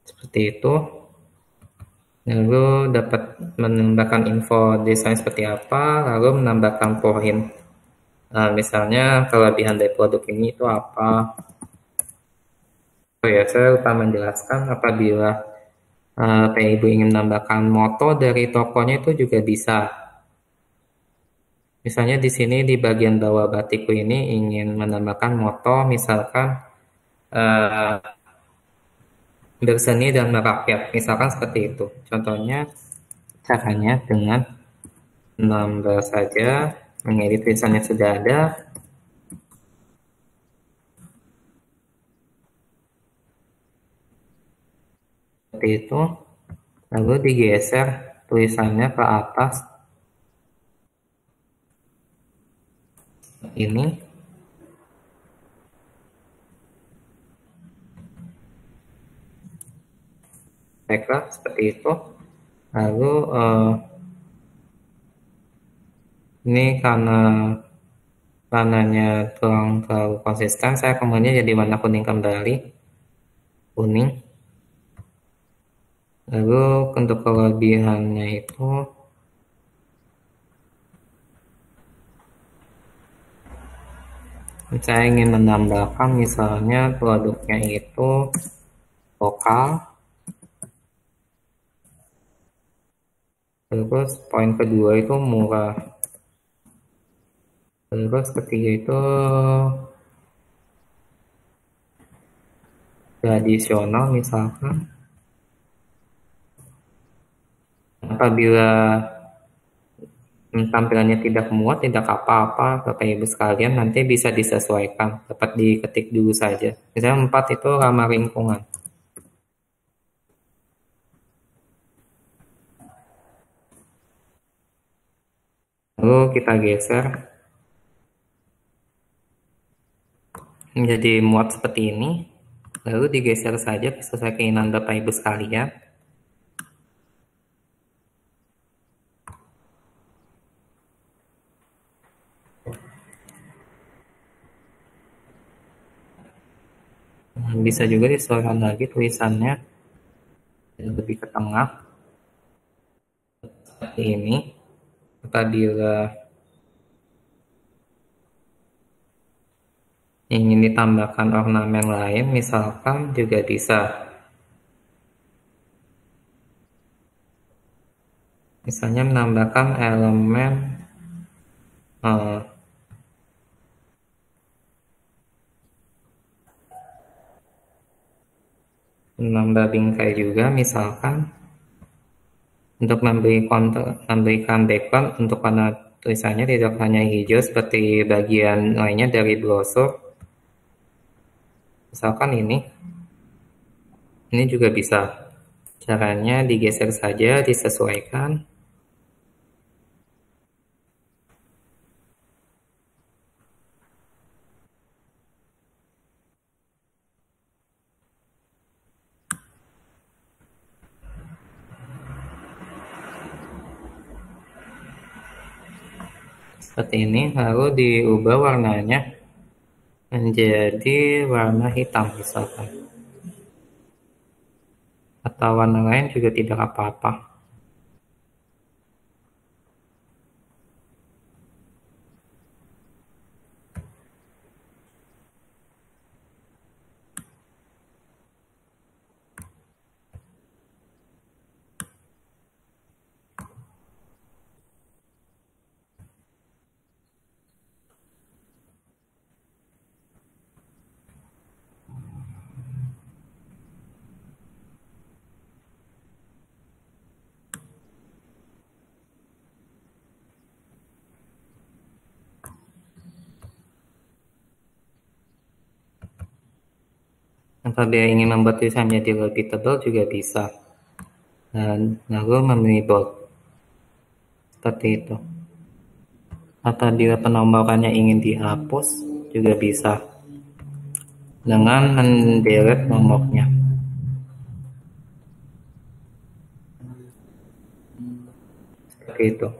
Seperti itu. Lalu dapat menambahkan info desain seperti apa, lalu menambahkan poin. Misalnya kelebihan dari produk ini itu apa. Oh ya, saya lupa menjelaskan apabila Ibu ingin menambahkan moto dari tokonya itu juga bisa. Misalnya di sini di bagian bawah batikku ini ingin menambahkan moto, misalkan berseni dan merakyat, misalkan seperti itu. Contohnya caranya dengan menambah saja, mengedit tulisannya sudah ada. seperti itu, lalu digeser tulisannya ke atas ini. Baiklah, seperti itu. Lalu ini karena warnanya kurang terlalu konsisten, saya kemudian jadi warna kuning kembali, kuning. Lalu untuk kelebihannya itu saya ingin menambahkan misalnya produknya itu lokal. Terus poin kedua itu murah. Terus ketiga itu tradisional misalkan. Apabila tampilannya tidak muat, tidak apa-apa Bapak Ibu sekalian, nanti bisa disesuaikan, dapat diketik dulu saja. Misalnya 4 itu ramah lingkungan. Lalu kita geser menjadi muat seperti ini, lalu digeser saja sesuai keinginan Bapak Ibu sekalian. Bisa juga disesuaikan lagi tulisannya lebih ke tengah seperti ini. Apabila ingin ditambahkan ornamen lain misalkan juga bisa. Misalnya menambahkan elemen menambah bingkai juga misalkan untuk memberikan background untuk warna tulisannya tidak hanya hijau seperti bagian lainnya dari brosur. Misalkan ini juga bisa. Caranya digeser saja, disesuaikan. Seperti ini, lalu diubah warnanya menjadi warna hitam misalkan. Atau warna lain juga tidak apa-apa. Apabila ingin membuat tulisan menjadi lebih tebal juga bisa. Dan lalu memilih bold. Seperti itu. Apabila penomborannya ingin dihapus juga bisa dengan mendelete nomornya. Seperti itu.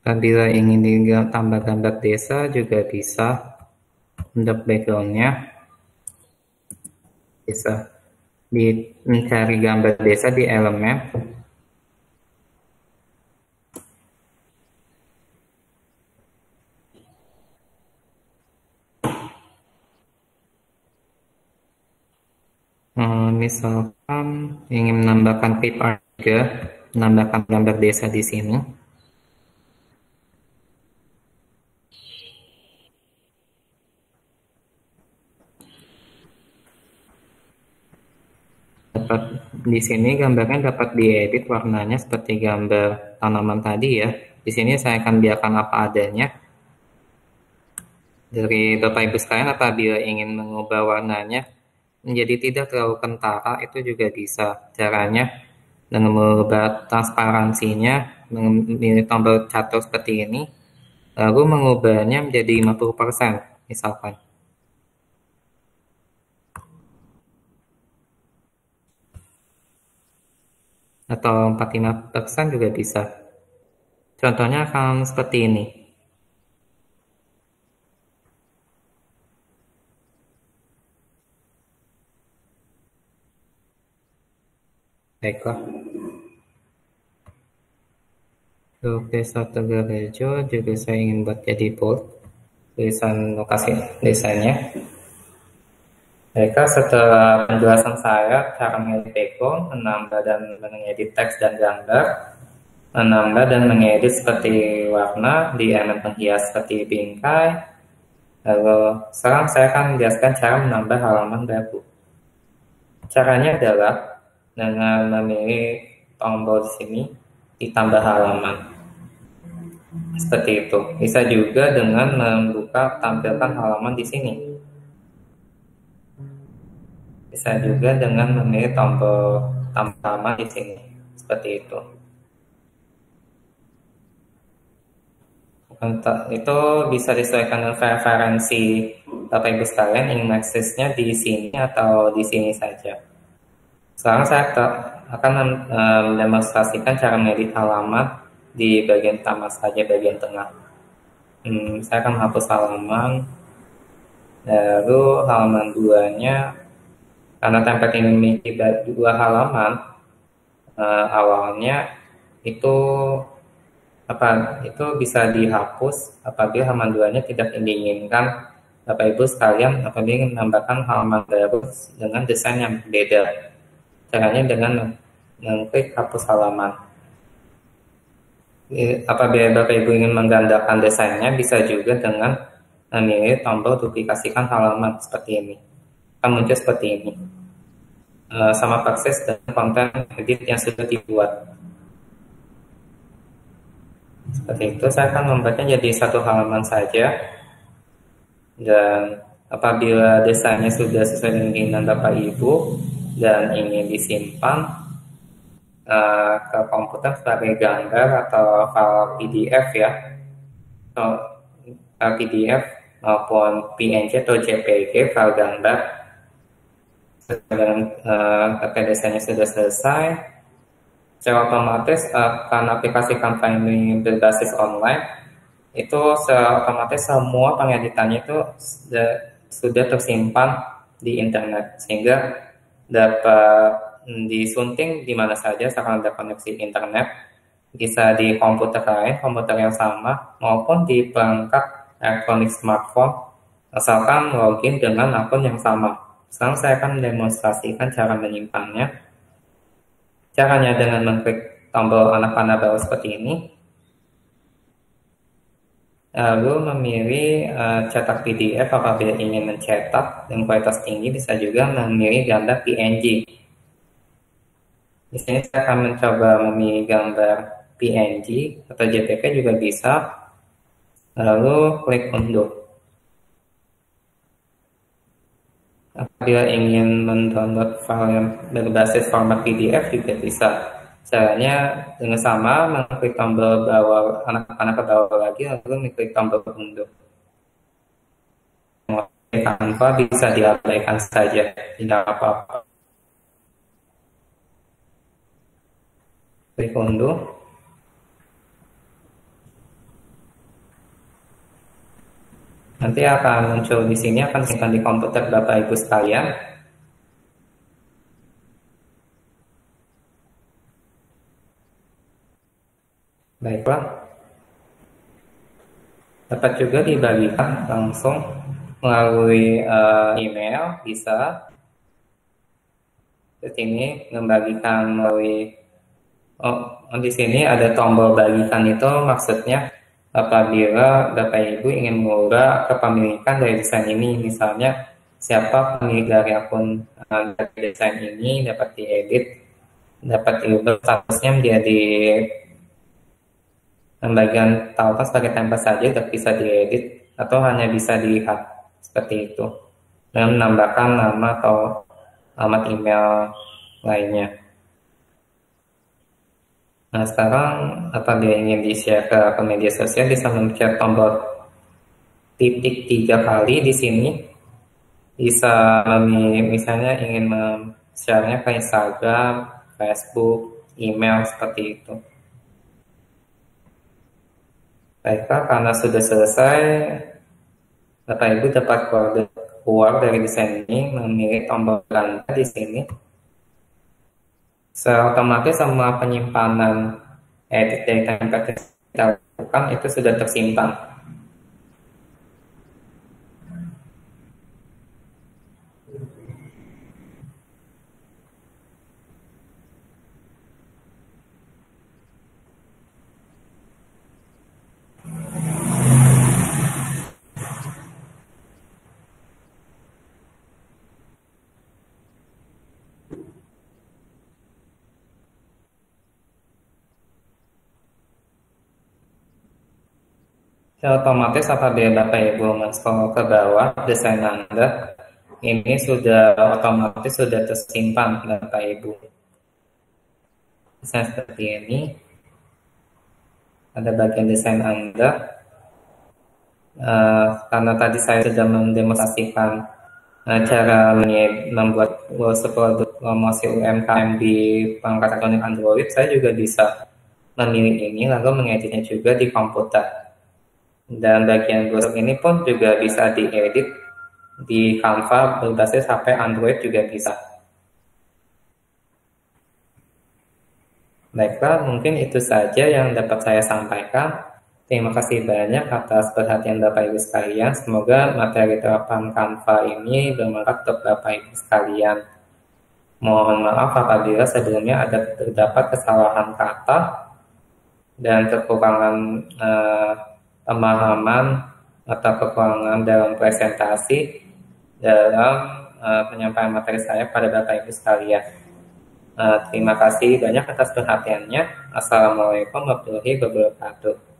Apabila ingin tambah gambar desa juga bisa. Untuk backgroundnya bisa mencari gambar desa di elemen. Misalkan ingin menambahkan clip art juga, menambahkan gambar desa di sini. dapat di sini gambarnya dapat diedit warnanya seperti gambar tanaman tadi ya. Di sini saya akan biarkan apa adanya. Dari Bapak Ibu sekalian, apabila ingin mengubah warnanya menjadi tidak terlalu kentara, itu juga bisa. Caranya dengan mengubah transparansinya, memilih tombol catur seperti ini, lalu mengubahnya menjadi 50% misalkan. Atau 45% juga bisa. Contohnya akan seperti ini. Baiklah. Untuk desa Tegalrejo juga saya ingin buat jadi bold tulisan lokasi desanya. Baiklah, setelah penjelasan saya cara mengedit background, menambah dan mengedit teks dan gambar, menambah dan mengedit seperti warna di elemen penghias seperti bingkai. Lalu sekarang saya akan menjelaskan cara menambah halaman baru. Caranya adalah dengan memilih tombol di sini ditambah halaman. Seperti itu. Bisa juga dengan membuka tampilkan halaman di sini. Bisa juga dengan memilih tombol tambah halaman di sini. Seperti itu. Untuk itu bisa disesuaikan dengan referensi Bapak Ibu sekalian ingin aksesnya di sini atau di sini saja. Sekarang saya akan mendemonstrasikan cara mengedit halaman di bagian pertama saja, bagian tengah. Saya akan menghapus halaman, lalu halaman 2-nya, karena template ini memiliki 2 halaman, awalnya itu bisa dihapus apabila halaman 2-nya tidak diinginkan Bapak Ibu sekalian apabila ingin menambahkan halaman baru dengan desain yang berbeda. Caranya dengan mengklik hapus halaman. Apabila Bapak Ibu ingin menggandakan desainnya, bisa juga dengan memilih tombol duplikasikan halaman seperti ini. Akan muncul seperti ini. Sama persis dengan konten edit yang sudah dibuat. Seperti itu, saya akan membuatnya jadi 1 halaman saja. Dan apabila desainnya sudah sesuai dengan keinginan Bapak Ibu dan ingin disimpan ke komputer sebagai gambar atau file PDF ya, atau PDF maupun PNG atau JPG file gambar, dengan desainnya sudah selesai, secara otomatis karena aplikasi Canva ini berbasis online, itu secara otomatis semua pengeditannya itu sudah tersimpan di internet, sehingga dapat disunting di mana saja sekarang ada koneksi internet, bisa di komputer lain, komputer yang sama, maupun di perangkat elektronik smartphone, asalkan login dengan akun yang sama. Sekarang saya akan mendemonstrasikan cara menyimpannya. Caranya dengan mengklik tombol anak panah bawah seperti ini, lalu memilih cetak PDF apabila ingin mencetak dengan kualitas tinggi, bisa juga memilih gambar PNG. Di sini saya akan mencoba memilih gambar PNG atau JPG juga bisa, lalu klik unduh. Apabila ingin mendownload file yang berbasis format PDF juga bisa. Caranya dengan sama, mengklik tombol bawah, anak panah ke bawah lagi, lalu mengklik tombol unduh. Tanpa bisa diabaikan saja, tidak apa-apa. Klik unduh. Nanti akan muncul di sini, akan simpan di komputer Bapak Ibu sekalian. Baiklah. Dapat juga dibagikan langsung melalui email, bisa. Di sini membagikan melalui di sini ada tombol bagikan, itu maksudnya apabila Bapak Ibu ingin mengubah kepemilikan dari desain ini, misalnya siapa pemilik dari akun desain ini, dapat diedit, dapat diubah statusnya menjadi bagian tautan sebagai template saja, tidak bisa diedit atau hanya bisa dilihat seperti itu dengan menambahkan nama atau alamat email lainnya. Nah, sekarang apabila ingin di-share ke media sosial, bisa mencet tombol titik 3 kali di sini. Bisa misalnya ingin share-nya ke Instagram, Facebook, email, seperti itu. Baiklah, karena sudah selesai, Bapak Ibu dapat keluar dari desain ini, memilih tombol ganda di sini. Secara otomatis semua penyimpanan edit dari template yang kita lakukan itu sudah tersimpan. Secara otomatis apabila Bapak Ibu men-scroll ke bawah desain Anda, ini sudah otomatis sudah tersimpan Bapak Ibu. Desain seperti ini, ada bagian desain Anda. Karena tadi saya sudah mendemonstrasikan cara membuat produk promosi UMKM di perangkat elektronik Android, saya juga bisa memilih ini lalu mengeditnya juga di komputer. Dan bagian browser ini pun juga bisa diedit di Canva berbasis HP Android juga bisa. Baiklah, mungkin itu saja yang dapat saya sampaikan. Terima kasih banyak atas perhatian Bapak Ibu sekalian. Semoga materi terapan Canva ini bermanfaat untuk Bapak Ibu sekalian. Mohon maaf apabila sebelumnya terdapat kesalahan kata dan kekurangan pemahaman atau kekurangan dalam presentasi dalam penyampaian materi saya pada Bapak Ibu sekalian. Terima kasih banyak atas perhatiannya. Assalamualaikum warahmatullahi wabarakatuh.